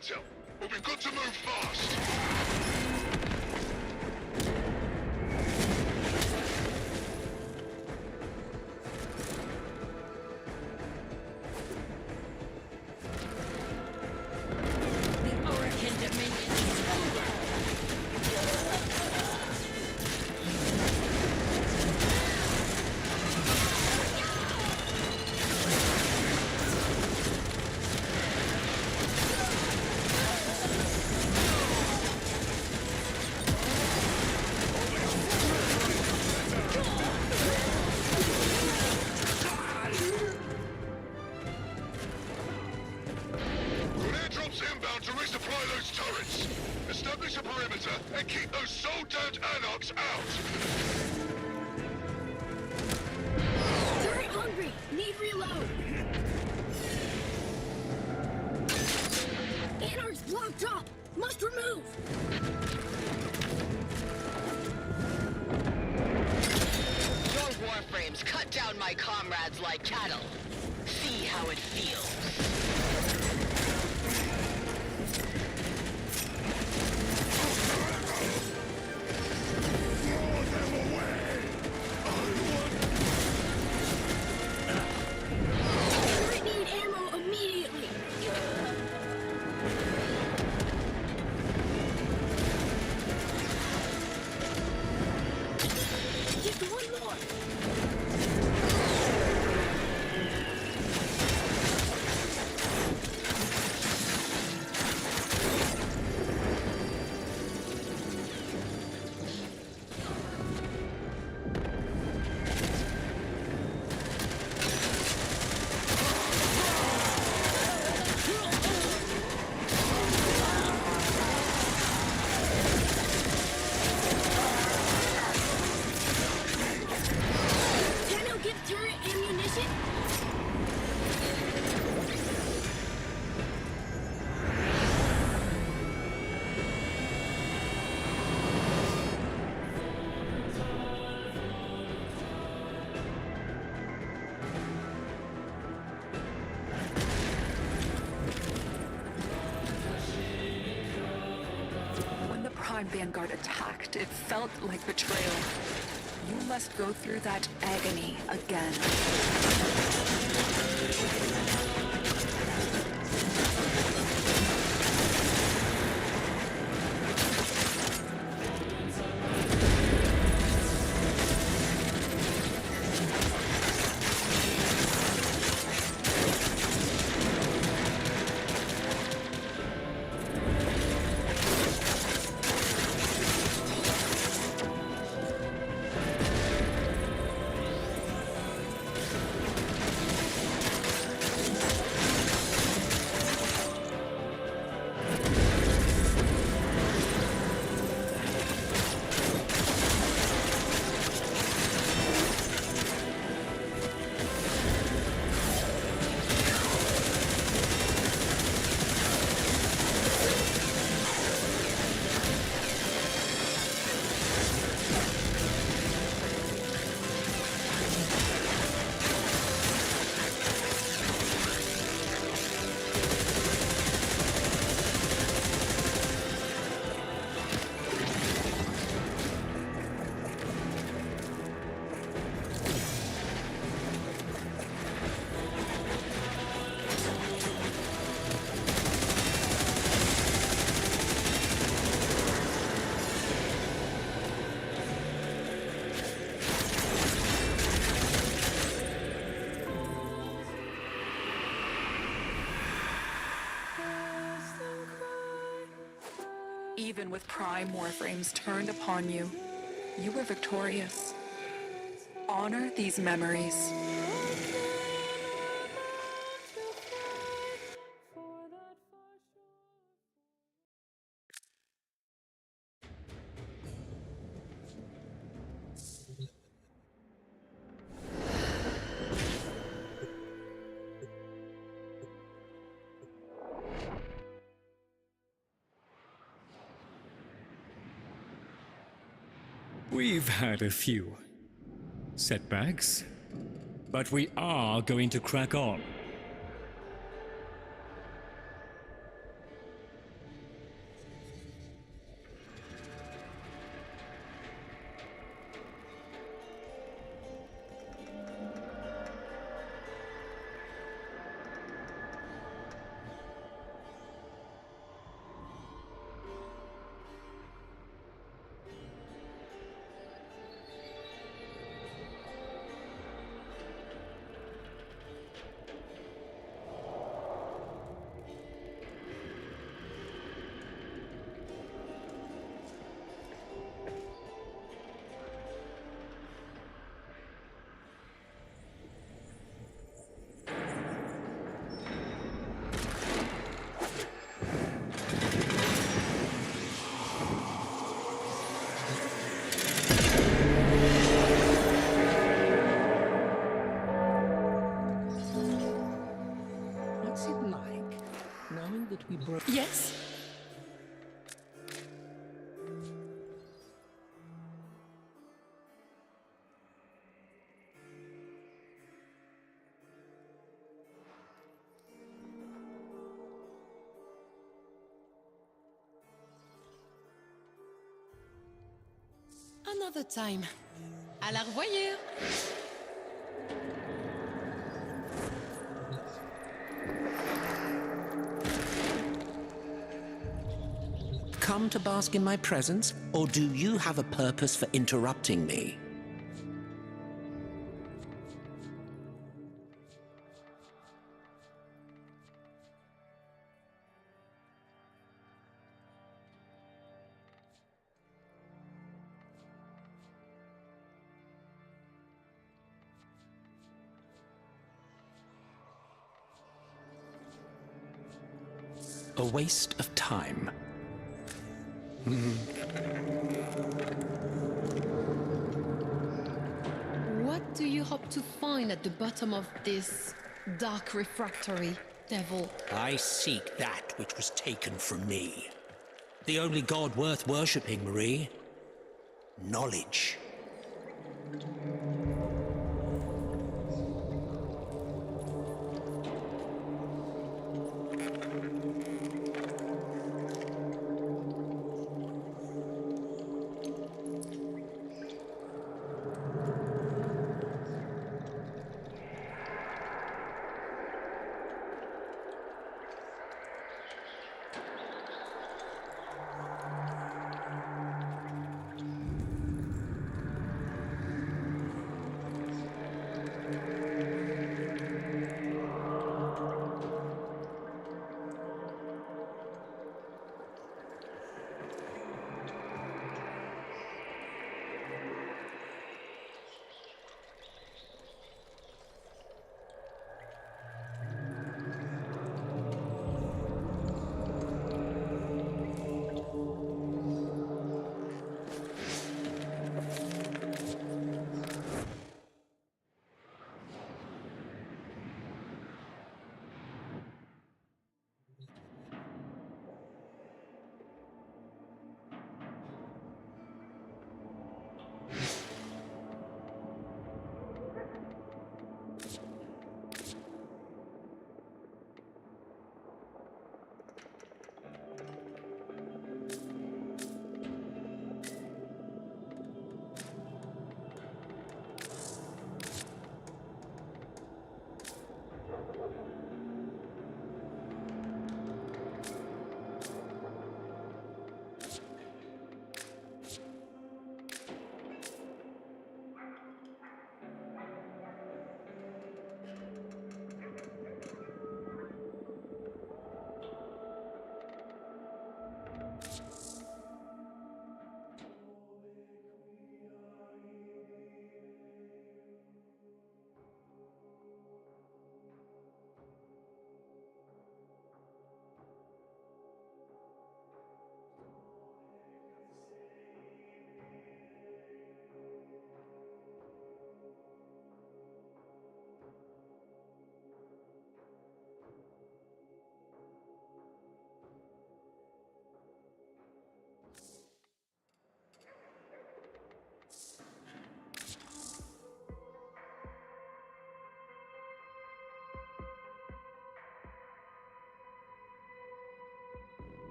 intel, but we've got to move fast. Establish a perimeter and keep those soul-damned Anox out! Turret hungry! Need reload! Anarch's blocked up! Must remove! Your warframes cut down my comrades like cattle. See how it feels. time Vanguard attacked, it felt like betrayal. You must go through that agony again. Even with prime warframes turned upon you, you were victorious. Honor these memories. We've had a few setbacks, but we are going to crack on. What's it like, knowing that we broke... Yes? Another time. À la revoyure! Come to bask in my presence, or do you have a purpose for interrupting me? A waste of time. What do you hope to find at the bottom of this dark refractory, devil? I seek that which was taken from me. The only god worth worshipping, Marie. Knowledge.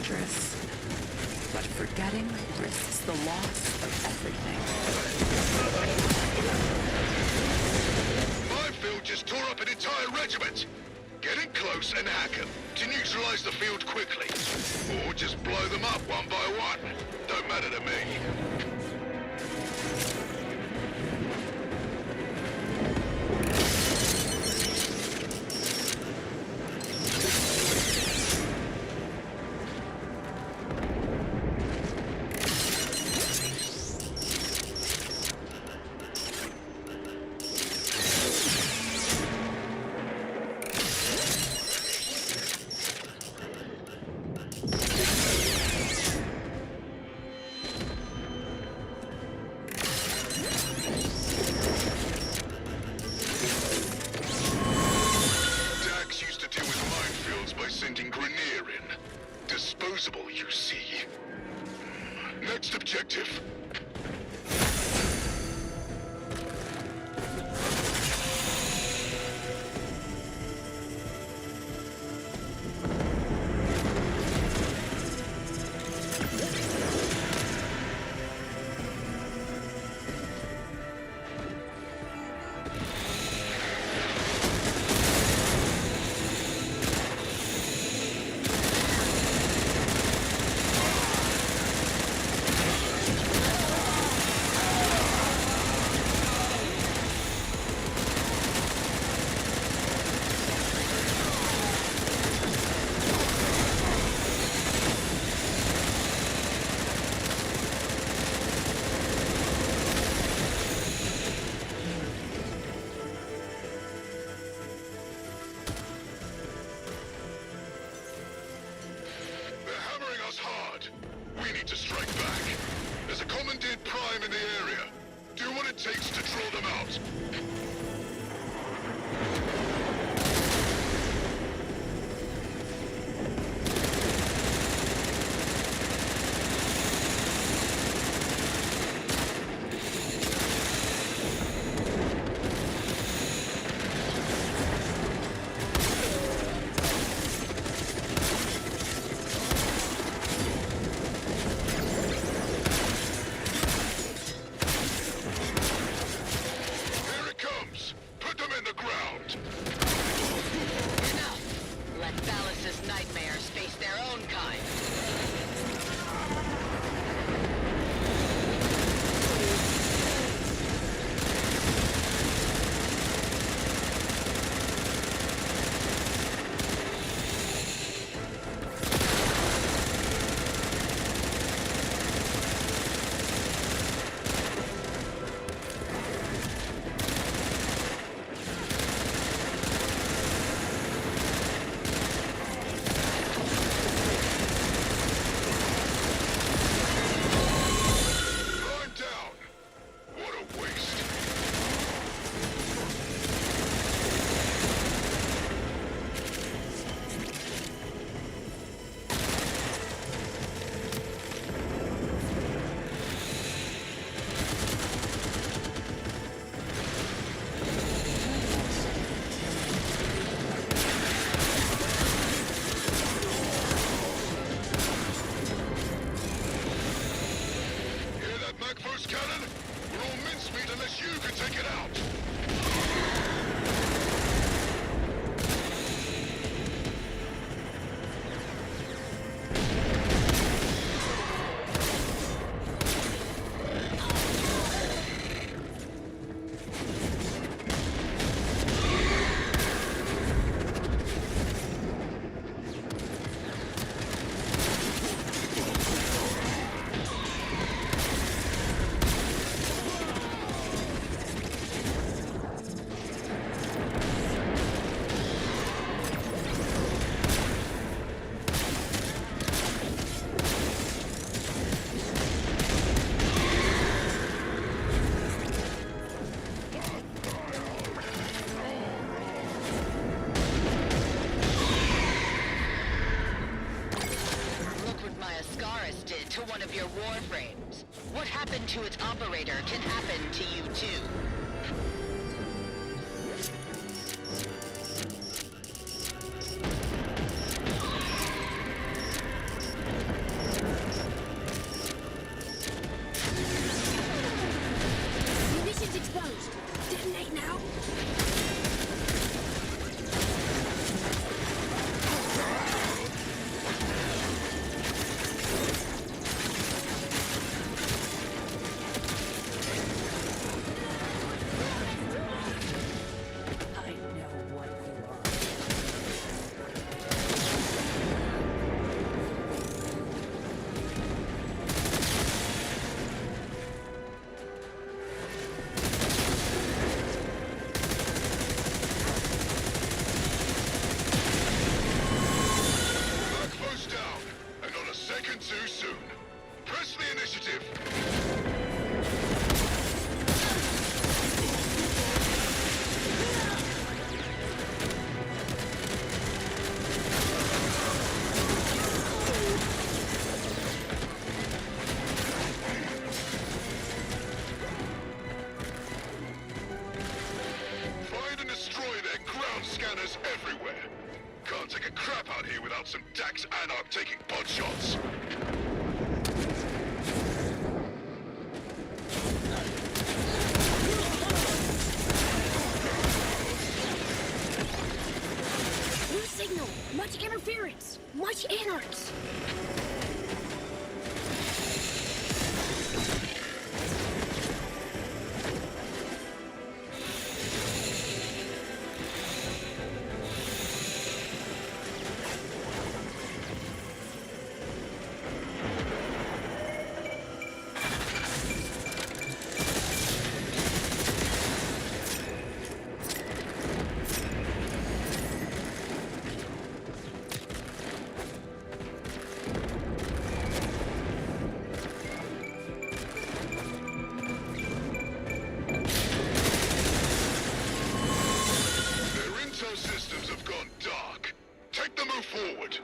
dangerous. But forgetting risks the loss of everything. My field just tore up an entire regiment. Get in close and hack them to neutralize the field quickly. Or just blow them up one by one. Don't matter to me. Disposable, you see. Next objective. We need to strike back. There's a Commandant Prime in the area. Do what it takes to draw them out. Nightmares face their own kind. Unless you can take it out! Did to one of your Warframes. What happened to its operator can happen to you too. everywhere. Can't take a crap out here without some Dax Anarch taking pot shots. New signal. Much interference. Much anarchs. Systems have gone dark. Take the move forward.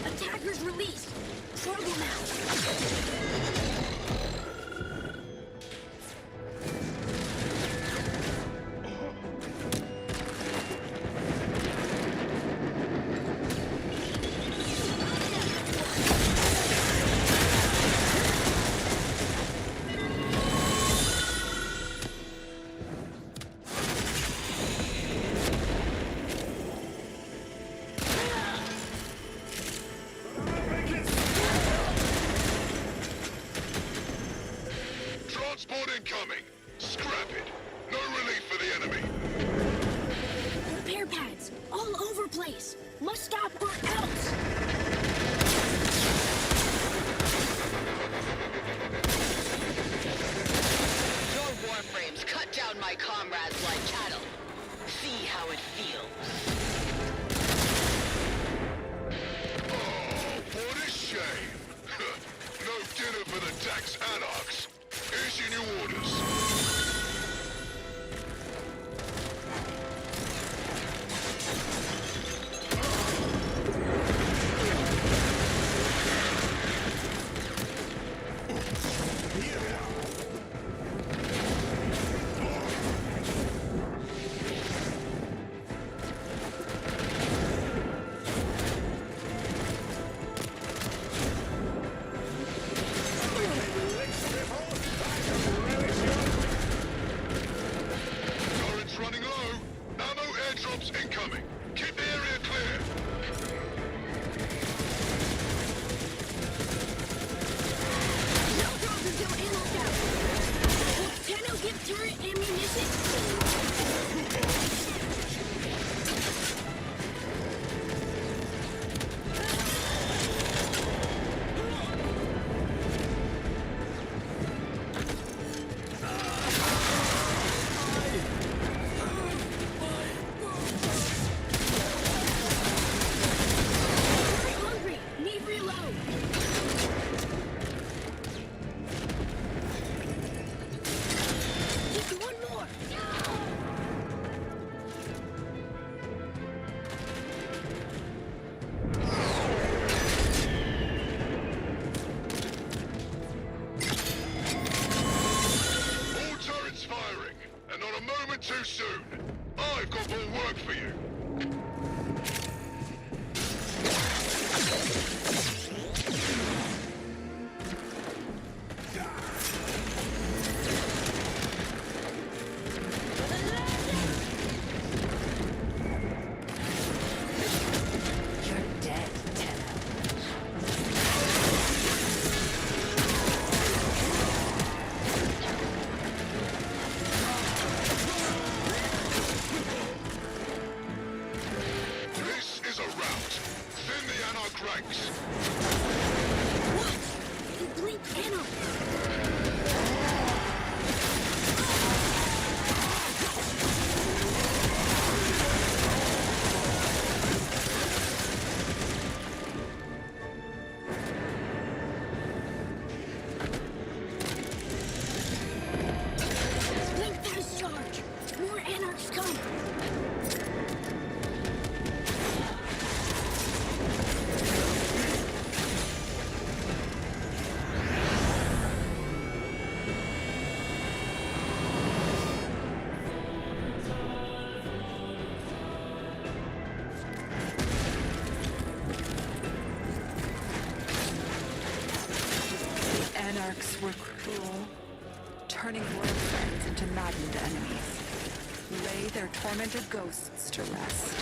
Attackers released. Struggle now. Transport incoming. Scrap it. No relief for the enemy. Repair pads all over place. Must stop or else. Your warframes cut down my comrades like cattle. See how it feels. Oh, what a shame. No dinner for the Dax Anarchs. Here's your new orders. Turrets running low. Ammo airdrops incoming. Keep the area clear. No drops until ammo's out. Will Tenno give turret ammunition? Very hungry. Need reload. Just one more. All turrets firing, and not a moment too soon. I've got more work for you. You're dead, Tenno. were cruel, turning loyal friends into maddened enemies. Lay their tormented ghosts to rest.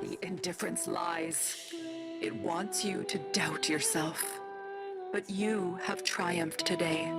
The indifference lies. It wants you to doubt yourself. But you have triumphed today.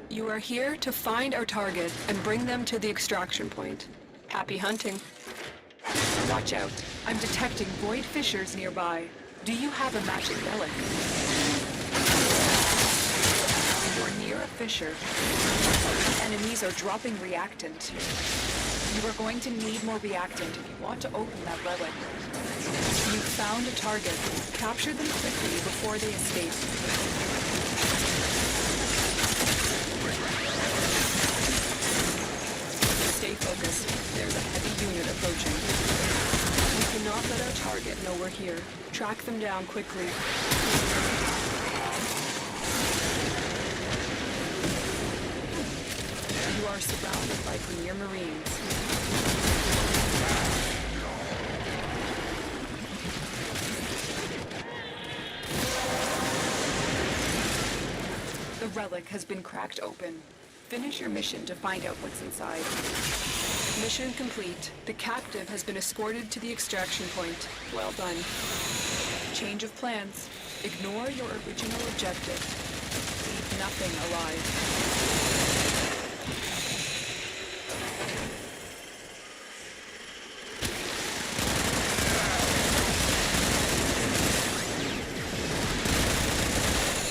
You are here to find our target and bring them to the extraction point. Happy hunting. Watch out. I'm detecting void fissures nearby. Do you have a magic relic? You're near a fissure. Enemies are dropping reactant. You are going to need more reactant if you want to open that relic. You've found a target. Capture them quickly before they escape. Stay focused. There's a heavy unit approaching. We cannot let our target know we're here. Track them down quickly. You are surrounded by Premier Marines. The relic has been cracked open. Finish your mission to find out what's inside. Mission complete. The captive has been escorted to the extraction point. Well done. Change of plans. Ignore your original objective. Leave nothing alive.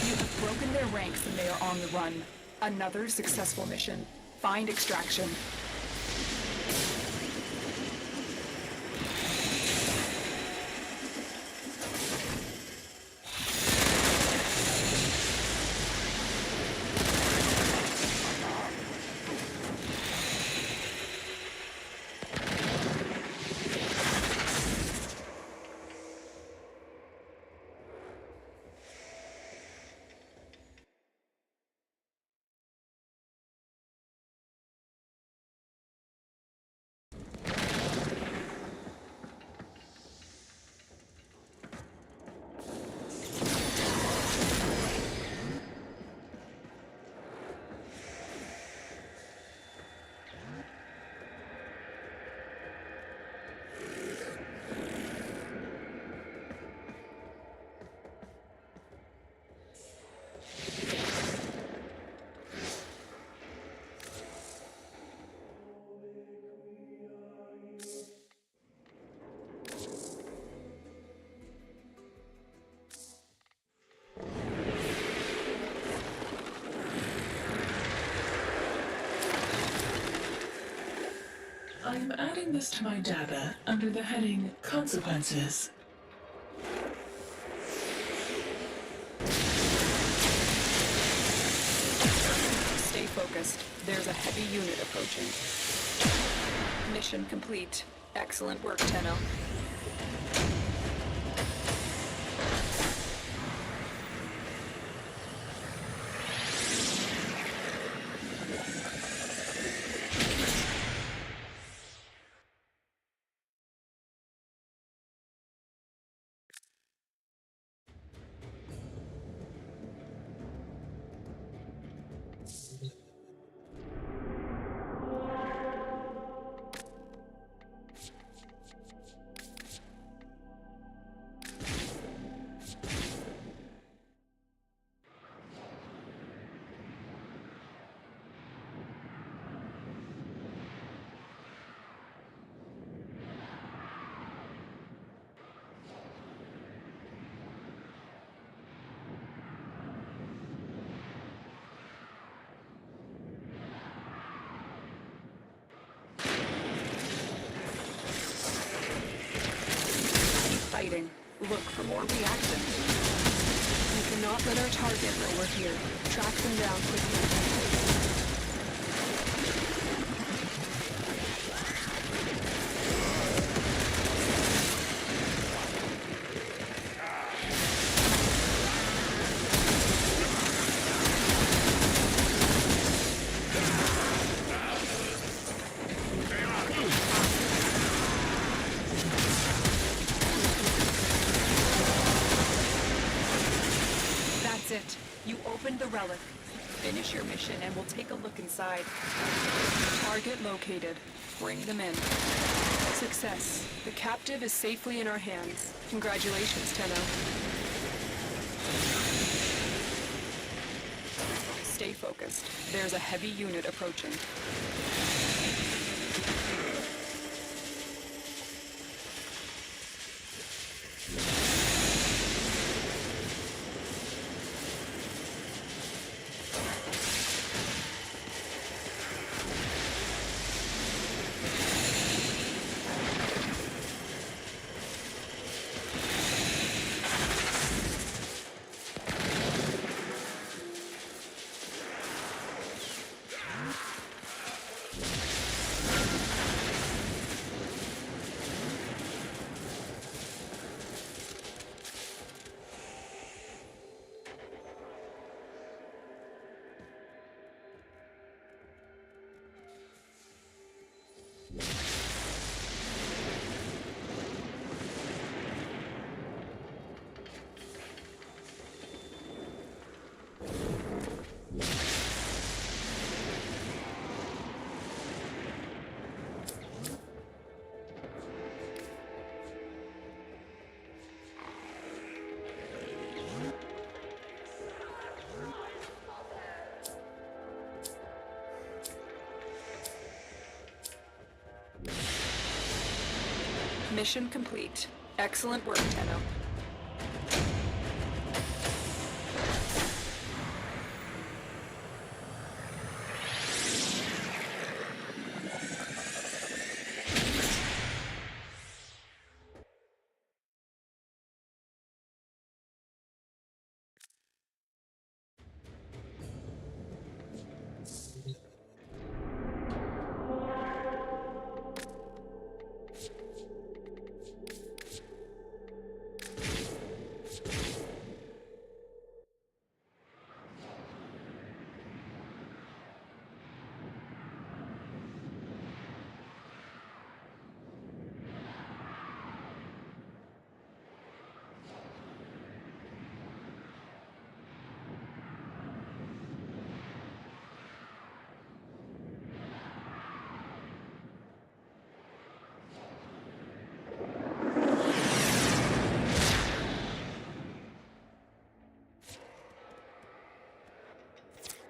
You have broken their ranks and they are on the run. Another successful mission. Find extraction. I'm adding this to my data under the heading Consequences. Stay focused. There's a heavy unit approaching. Mission complete. Excellent work, Tenno. Fighting. Look for more reactions. We cannot let our target know we're here. Track them down quickly. That's it. You opened the relic. Finish your mission and we'll take a look inside. Target located. Bring them in. Success. The captive is safely in our hands. Congratulations, Tenno. Stay focused. There's a heavy unit approaching. Mission complete. Excellent work, Tenno.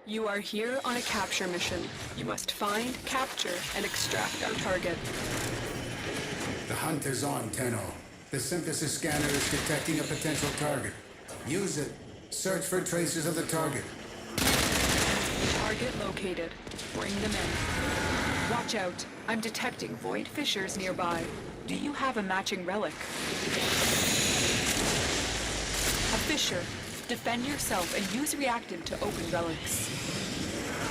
You are here on a capture mission. You must find, capture, and extract our target. The hunt is on, Tenno. The synthesis scanner is detecting a potential target. Use it. Search for traces of the target. Target located. Bring them in. Watch out. I'm detecting void fissures nearby. Do you have a matching relic? A fissure. Defend yourself and use reactant to open relics.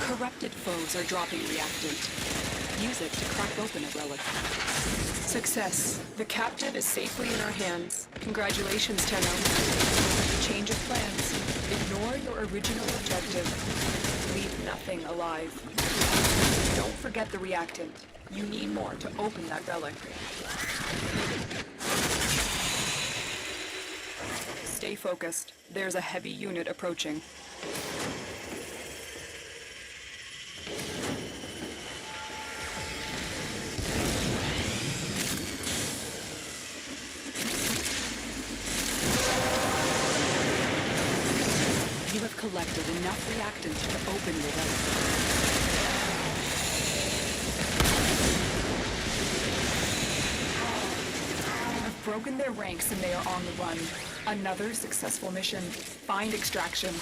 Corrupted foes are dropping reactant. Use it to crack open a relic. Success. The captive is safely in our hands. Congratulations, Tenno. Change of plans. Ignore your original objective. Leave nothing alive. Don't forget the reactant. You need more to open that relic. Stay focused. There's a heavy unit approaching. You have collected enough reactant to open your relic. Broken their ranks and they are on the run. Another successful mission. Find extraction.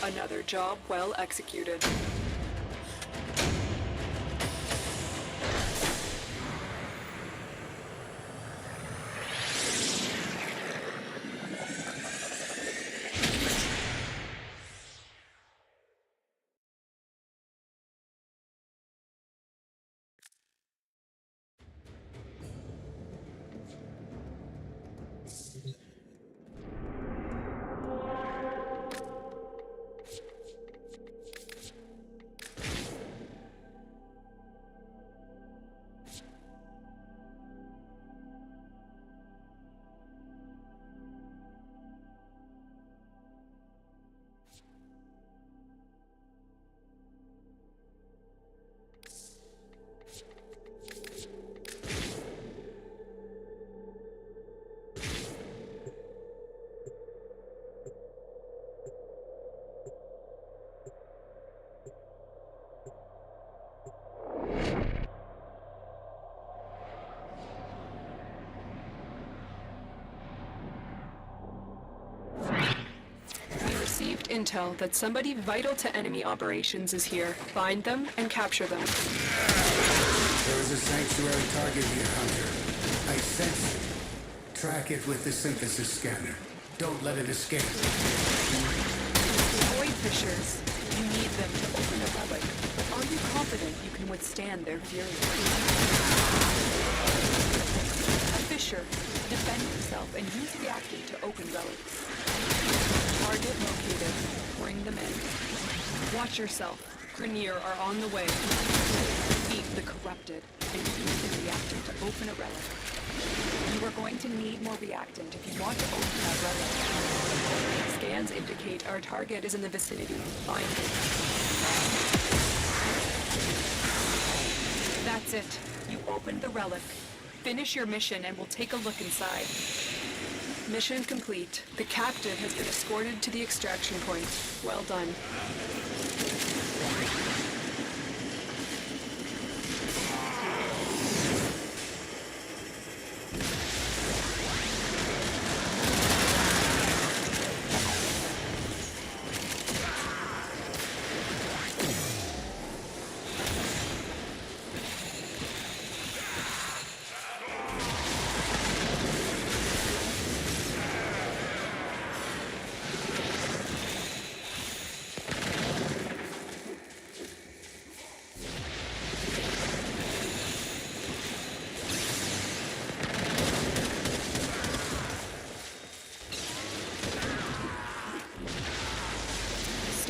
Another job well executed. Intel that somebody vital to enemy operations is here. Find them and capture them. There is a sanctuary target here, Hunter. I sense it. Track it with the synthesis scanner. Don't let it escape. Void fissures. You need them to open a relic. But are you confident you can withstand their fury? A fissure. Defend yourself and use reactant to open relics. Target located. Bring them in. Watch yourself. Grenier are on the way. Defeat the corrupted and use the reactant to open a relic. You are going to need more reactant if you want to open that relic. Scans indicate our target is in the vicinity. Find it. That's it. You opened the relic. Finish your mission and we'll take a look inside. Mission complete. The captive has been escorted to the extraction point. Well done.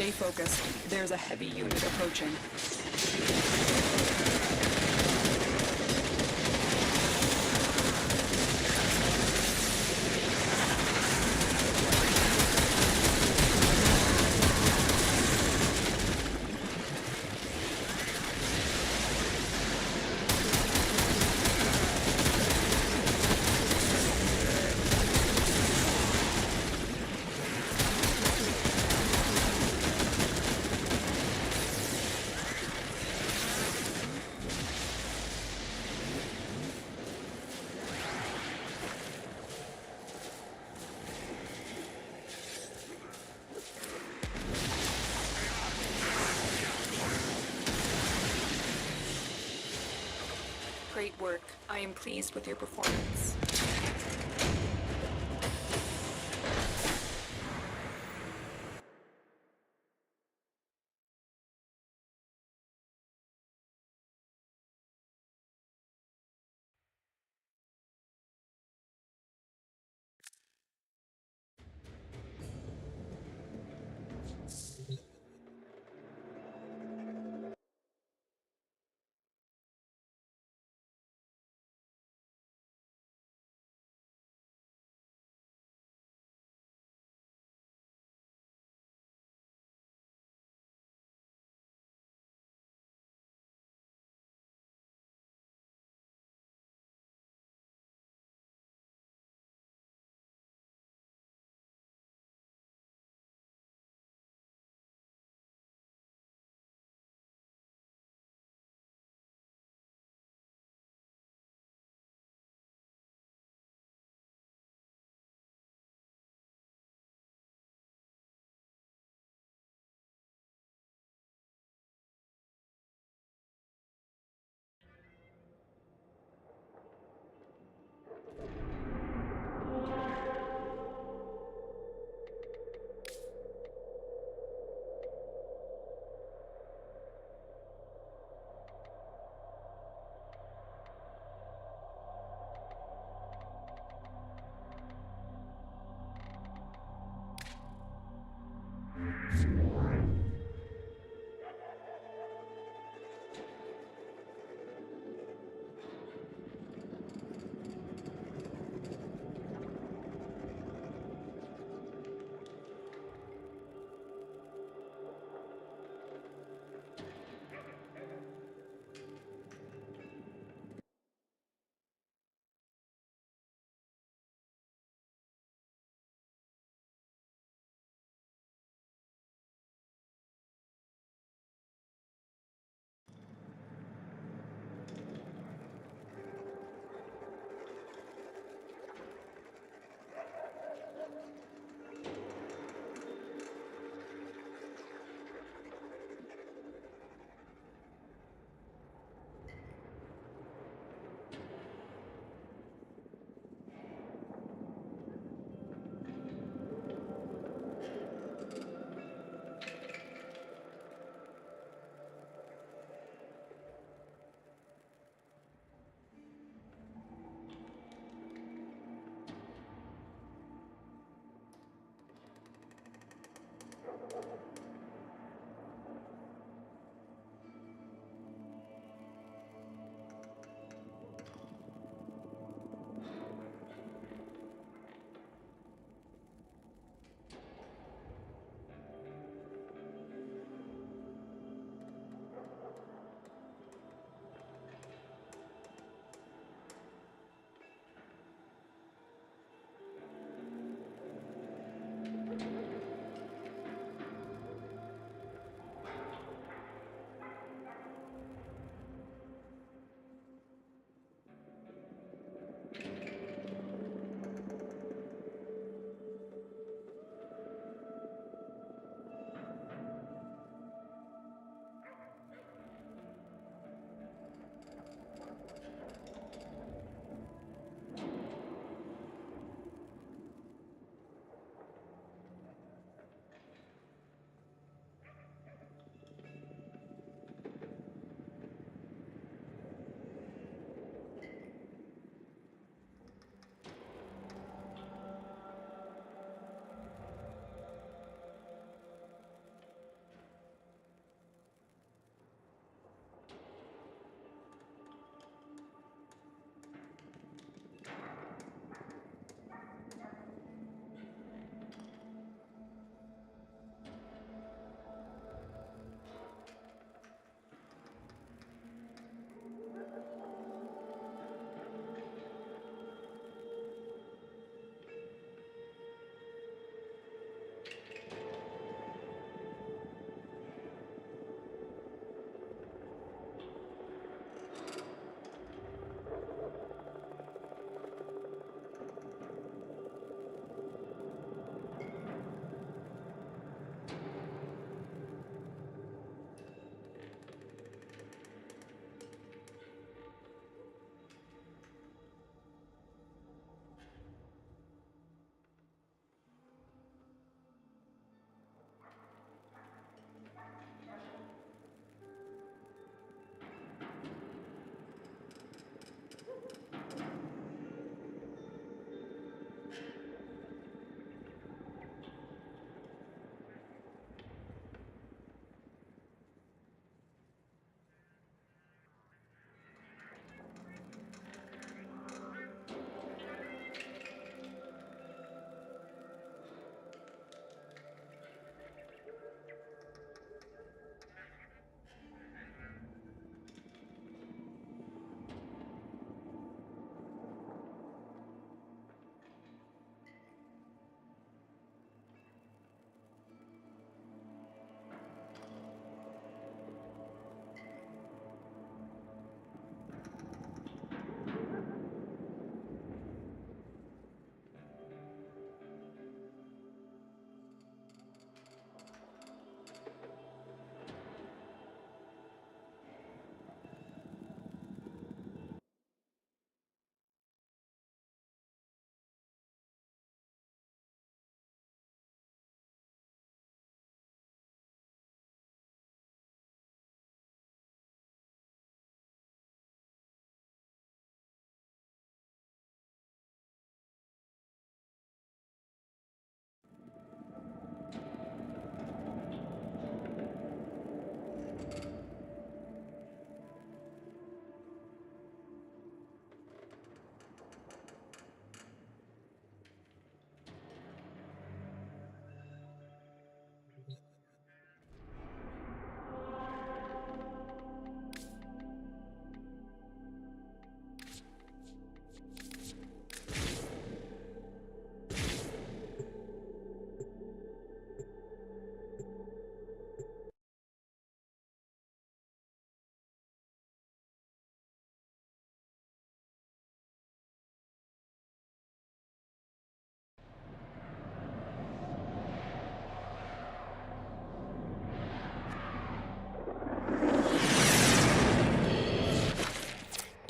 Stay focused. There's a heavy unit approaching. Great work. I am pleased with your performance.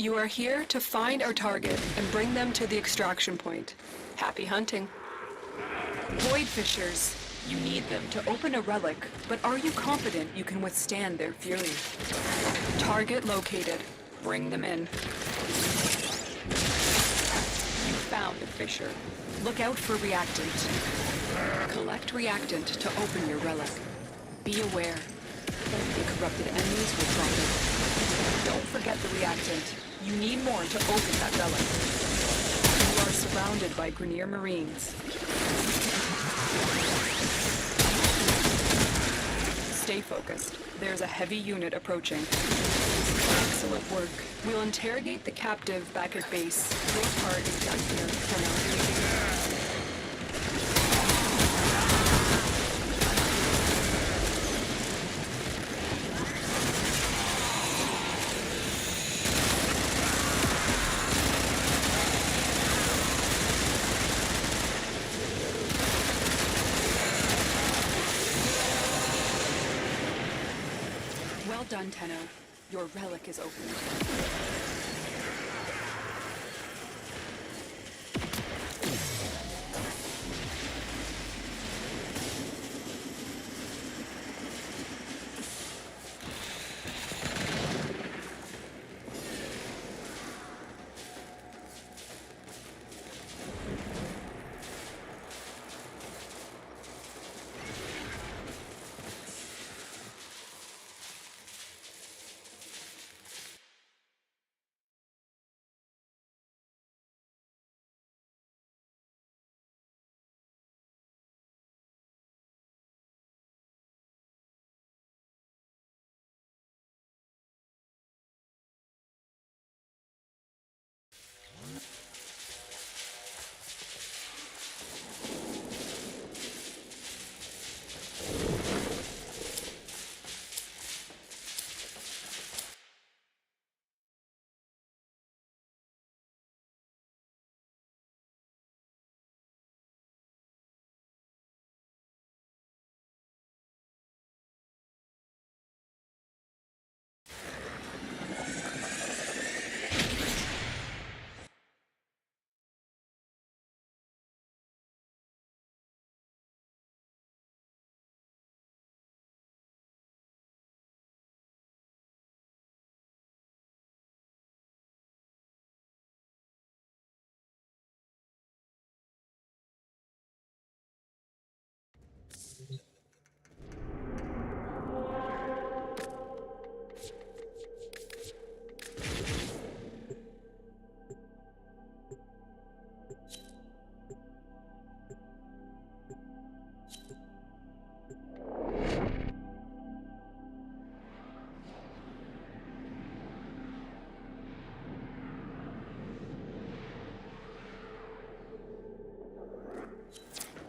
You are here to find our target and bring them to the extraction point. Happy hunting. Void fissures. You need them to open a relic, but are you confident you can withstand their fury? Target located. Bring them in. You found a fissure. Look out for reactant. Collect reactant to open your relic. Be aware. The corrupted enemies will drop it. Don't forget the reactant. You need more to open that relic. You are surrounded by Grineer Marines. Stay focused. There's a heavy unit approaching. Excellent work. We'll interrogate the captive back at base. Your part is done here, Colonel. Well done, Tenno. Your relic is open.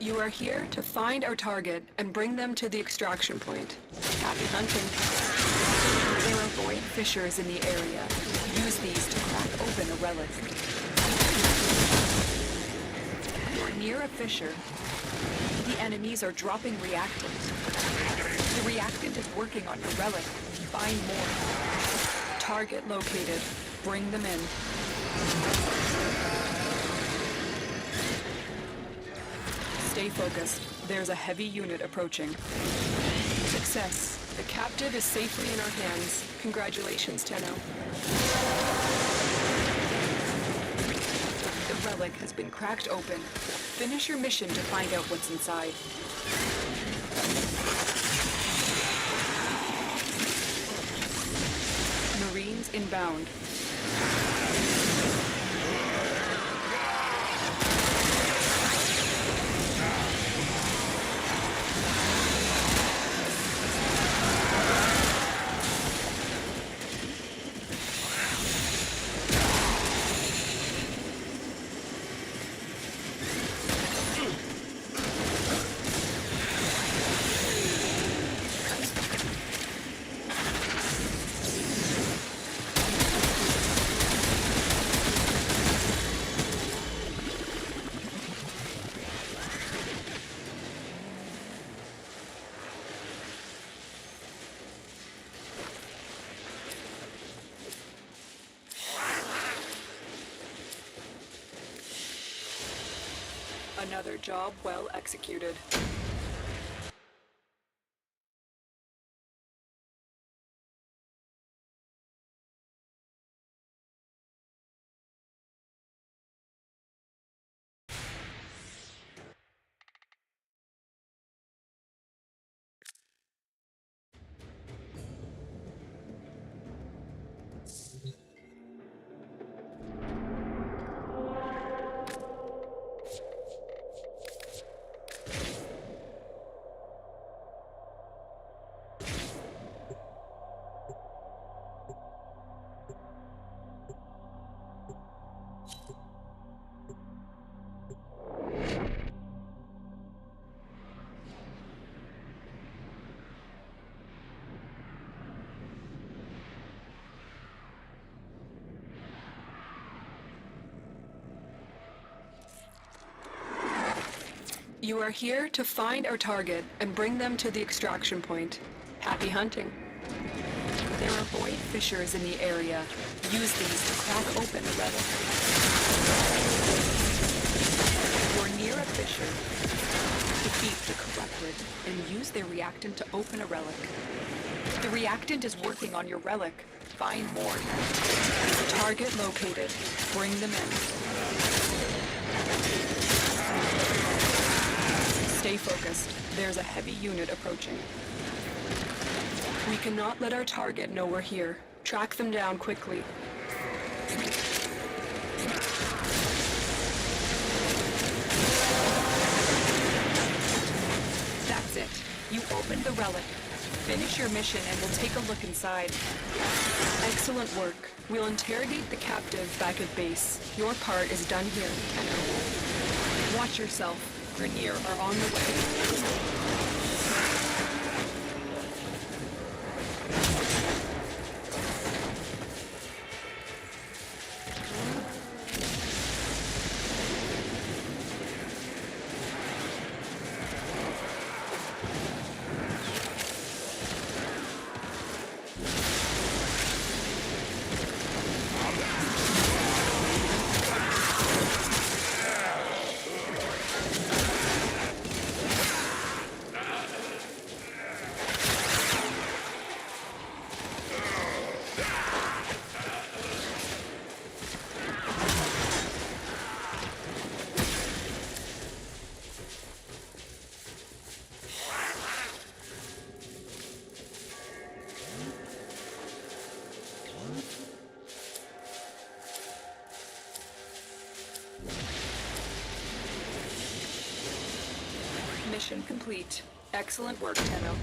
You are here to find our target and bring them to the extraction point. Happy hunting. There are void fissures in the area. Use these to crack open a relic. You're near a fissure. The enemies are dropping reactant. The reactant is working on your relic. Find more. Target located. Bring them in. Stay focused. There's a heavy unit approaching. Success. The captive is safely in our hands. Congratulations, Tenno. The relic has been cracked open. Finish your mission to find out what's inside. Marines inbound. Another job well executed. You are here to find our target and bring them to the extraction point. Happy hunting. There are void fissures in the area. Use these to crack open a relic. You're near a fissure. Defeat the corrupted and use their reactant to open a relic. The reactant is working on your relic. Find more. Target located. Bring them in. Stay focused. There's a heavy unit approaching. We cannot let our target know we're here. Track them down quickly. That's it. You opened the relic. Finish your mission and we'll take a look inside. Excellent work. We'll interrogate the captive back at base. Your part is done here, Tenno. Watch yourself. Grenier are on the way. Mission complete. Excellent work, Tenno.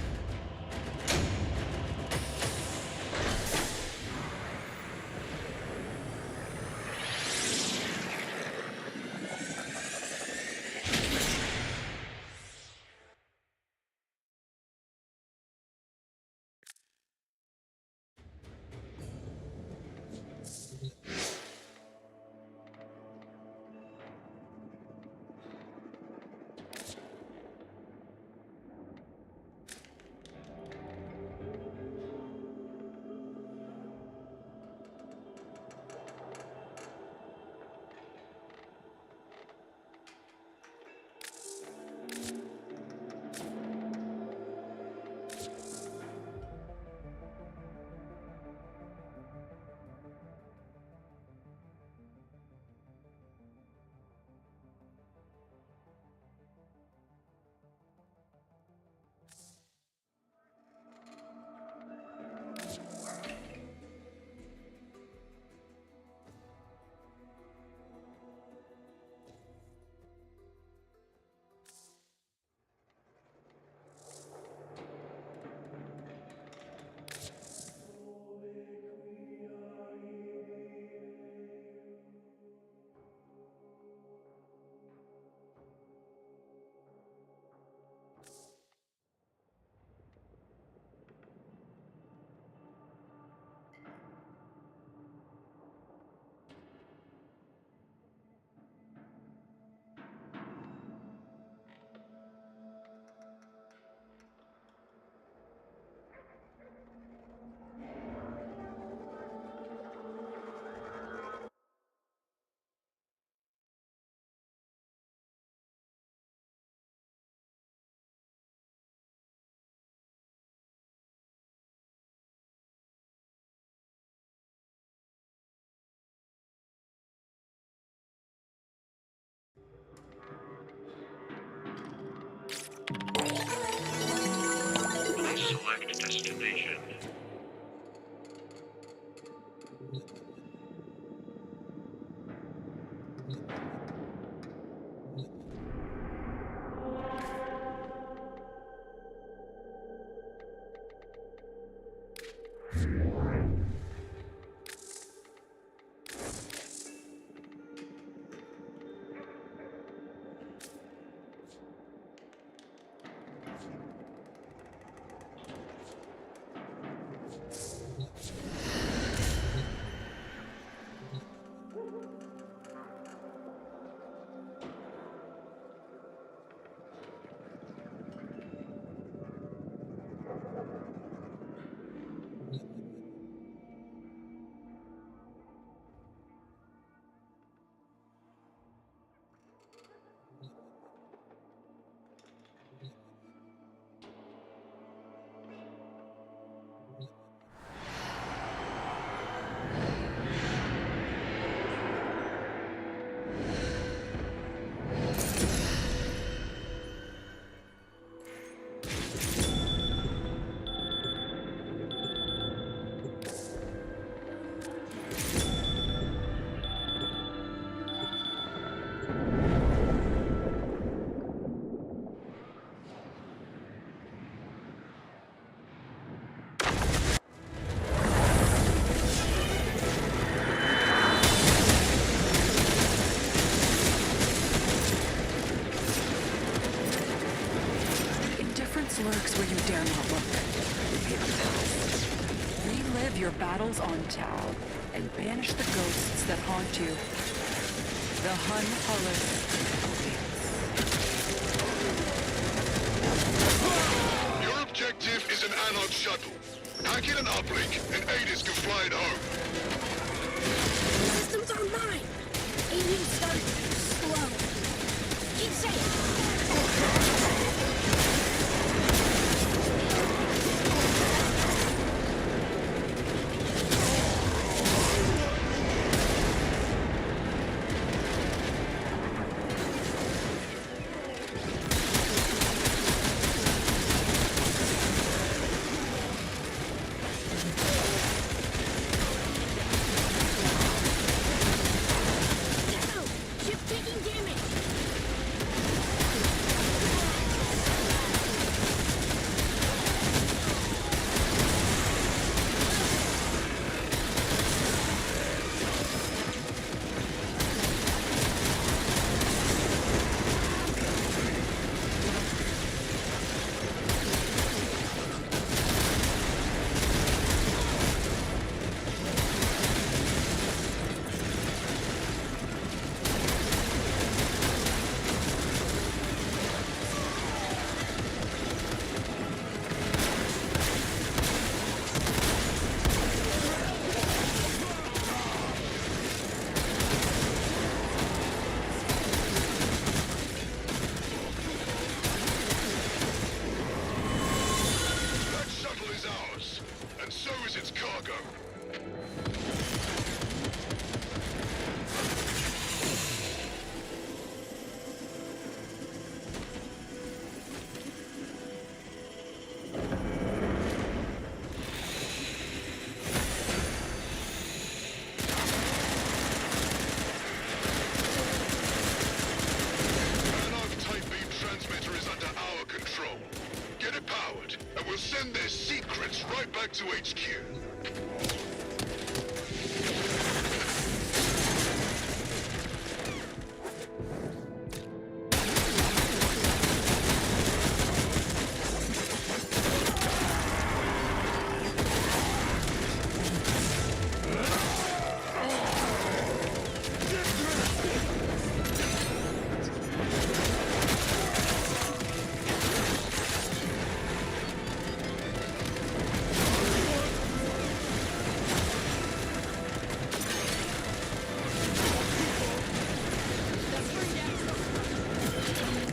lurks where you dare not look. Relive your battles on Tau and banish the ghosts that haunt you. The Hun Hullers awaits. Your objective is an Anod shuttle. Hack in an uplink, and Aegis can fly it home. Systems online. Alien start slow. Keep safe. Send their secrets right back to HQ.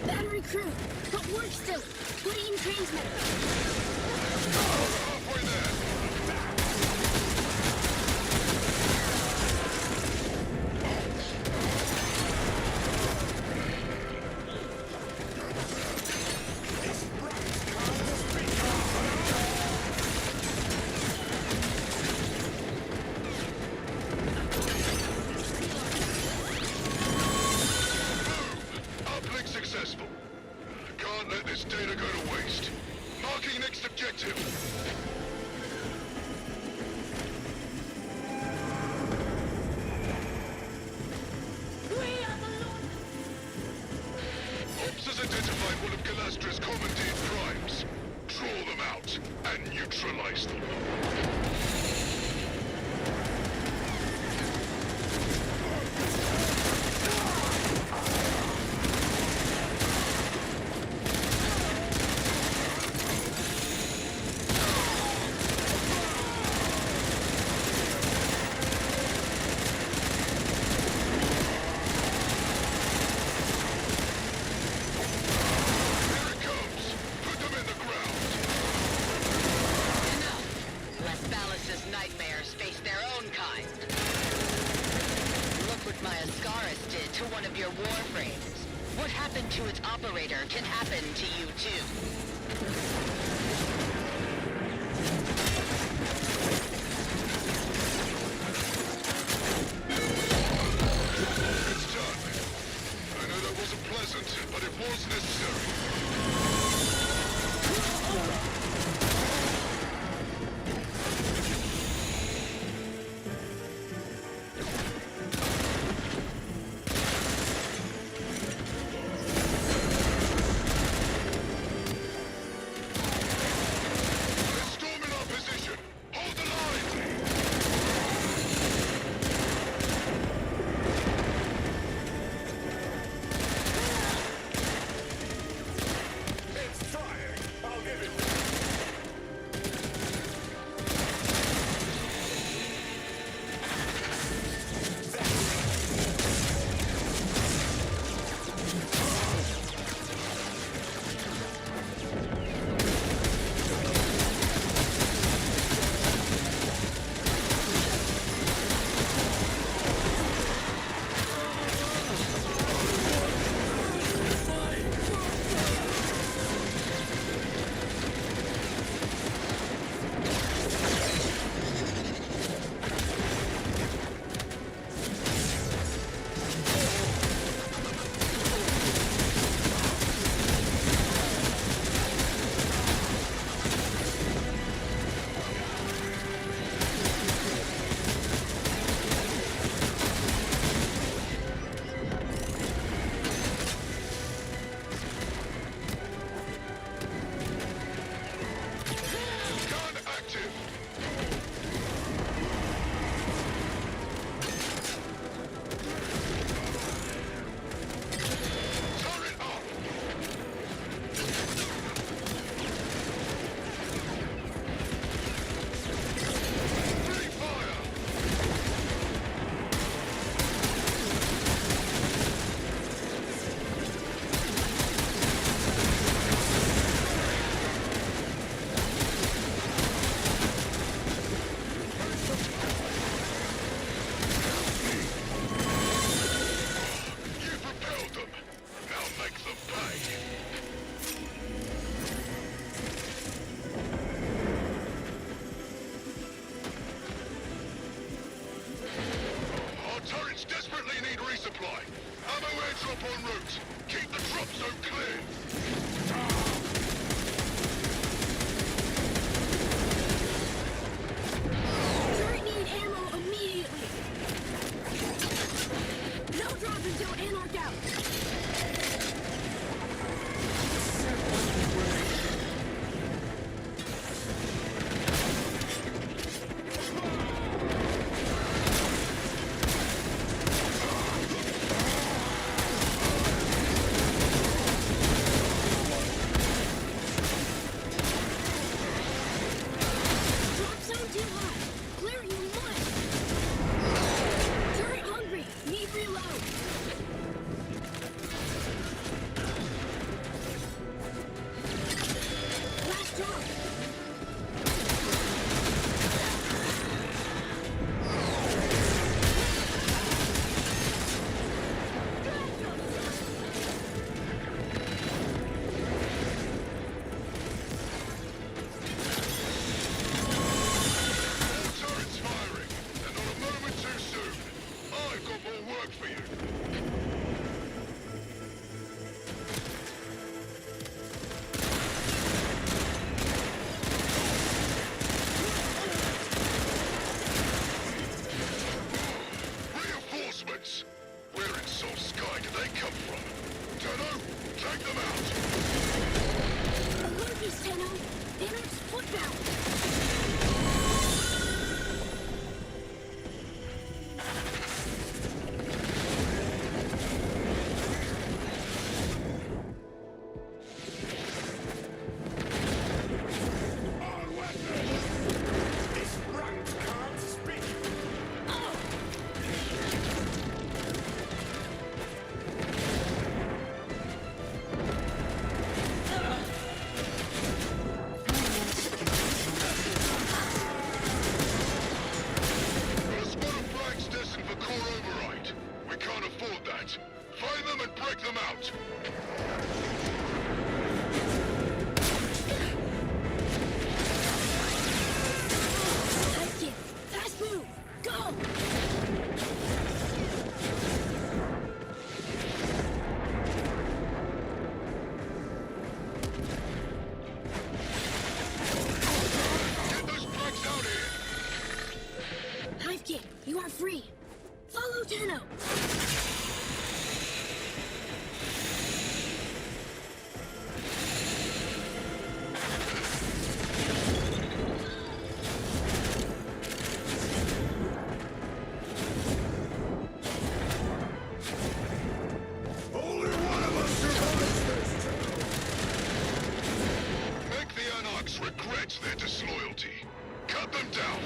Battery crew, what works still? Put in transmitter. Halfway there. Uplink successful. Can't let this data go to waste. Marking next objective. Ops has identified one of Galastra's commandeered primes. Draw them out and neutralize them. Nightmares face their own kind. Look what my Ascaris did to one of your Warframes. What happened to its operator can happen to you too. It's done. I know that wasn't pleasant, but it was necessary. Info airdrop en route. Keep the drop zone clear. Turret need ammo immediately. No drop until anarch out. Drop zone too high. Clear you must. Turret hungry. Need reload. Last drop. All turrets firing, and not a moment too soon. I've got more work for you. Reinforcements! Where in Soul Sky did they come from? Tenno, take them out! Alerties, Tenno. Anarch's footbound. Got a squad of flags destined for core override. We can't afford that. Find them and break them out. Let's get fast move. Go. Get those flags out here. Hivekid, you are free. Follow Tenno. Only one of us survives this. Make the Anarchs regret their disloyalty. Cut them down.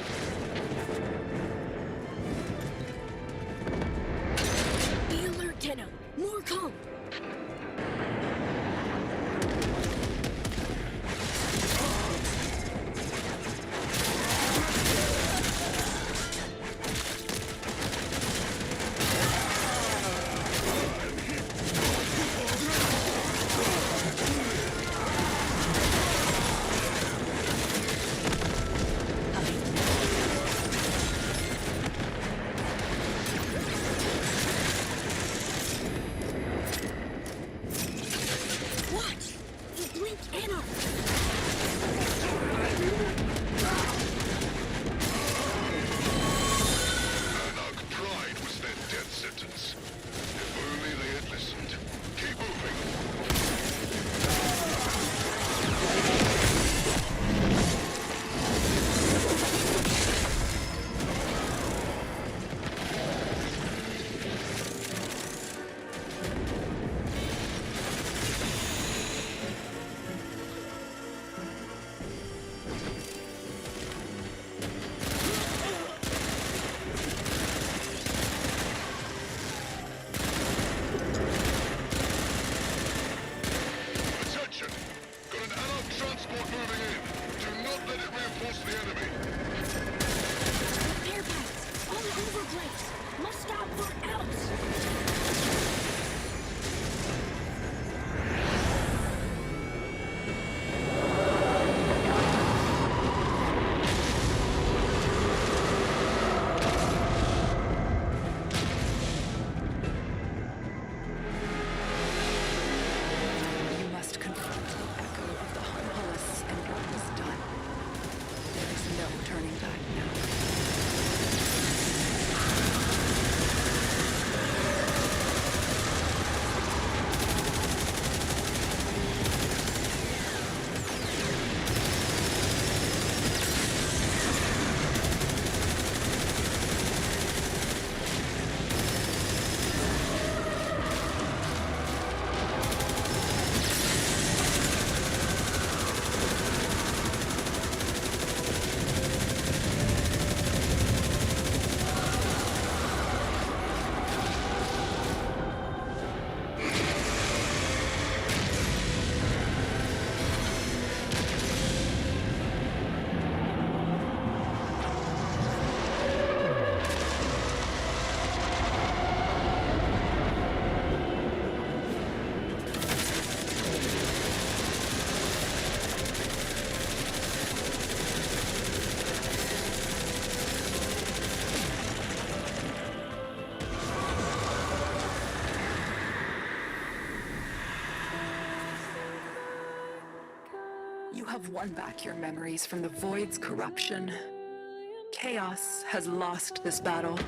You have won back your memories from the Void's corruption. Chaos has lost this battle.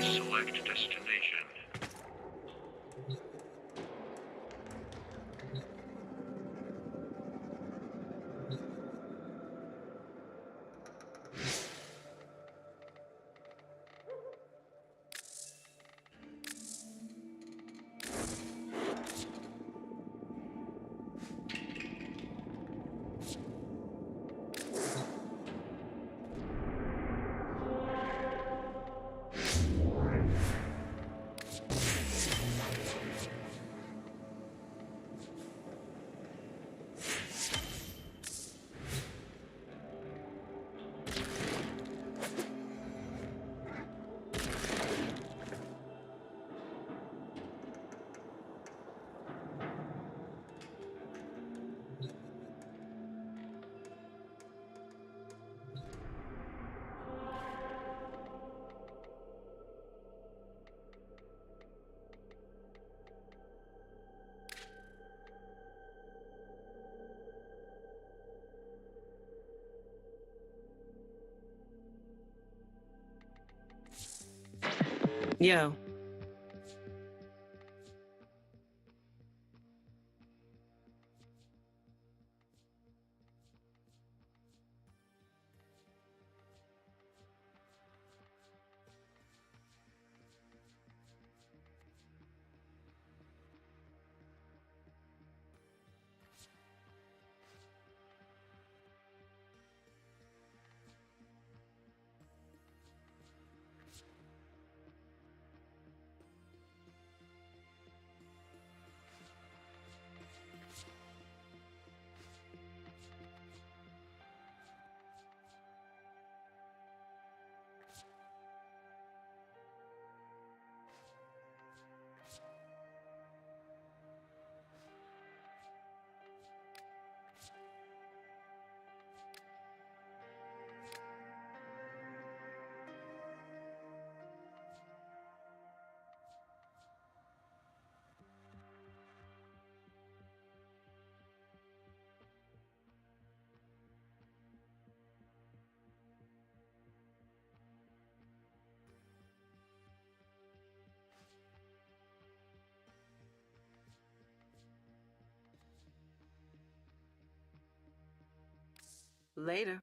Select destination. Yo. Later.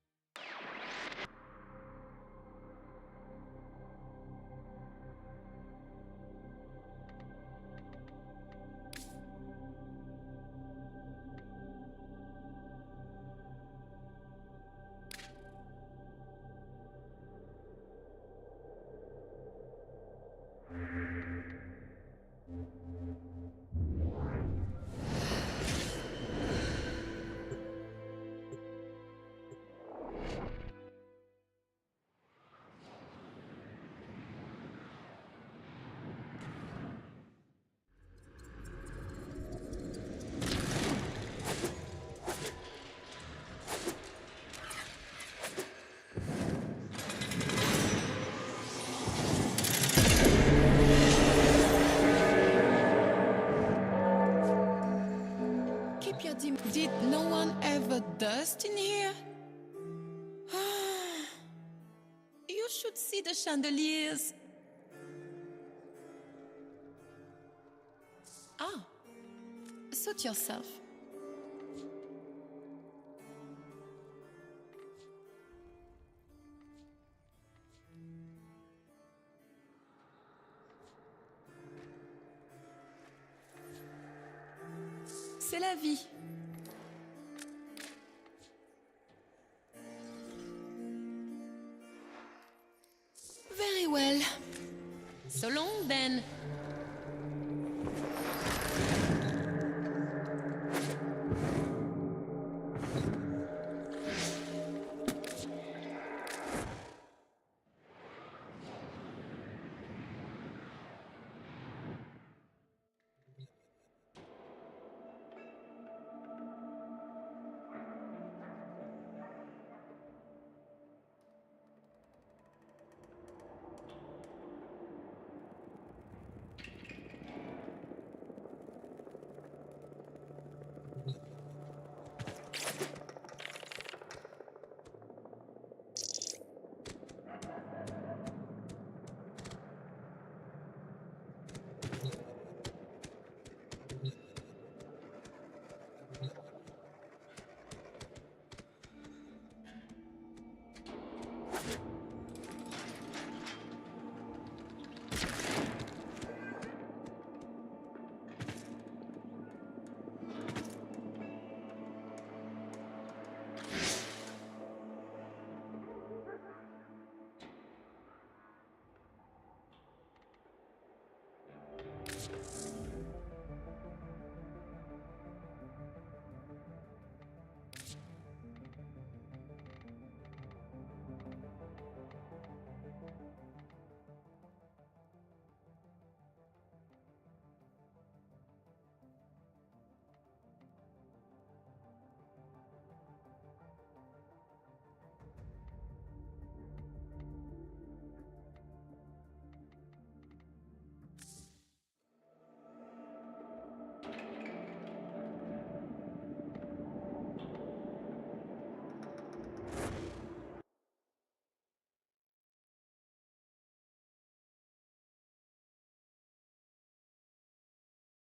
Did no one ever dust in here? You should see the chandeliers. Ah, suit yourself. C'est la vie. Very well. So long then.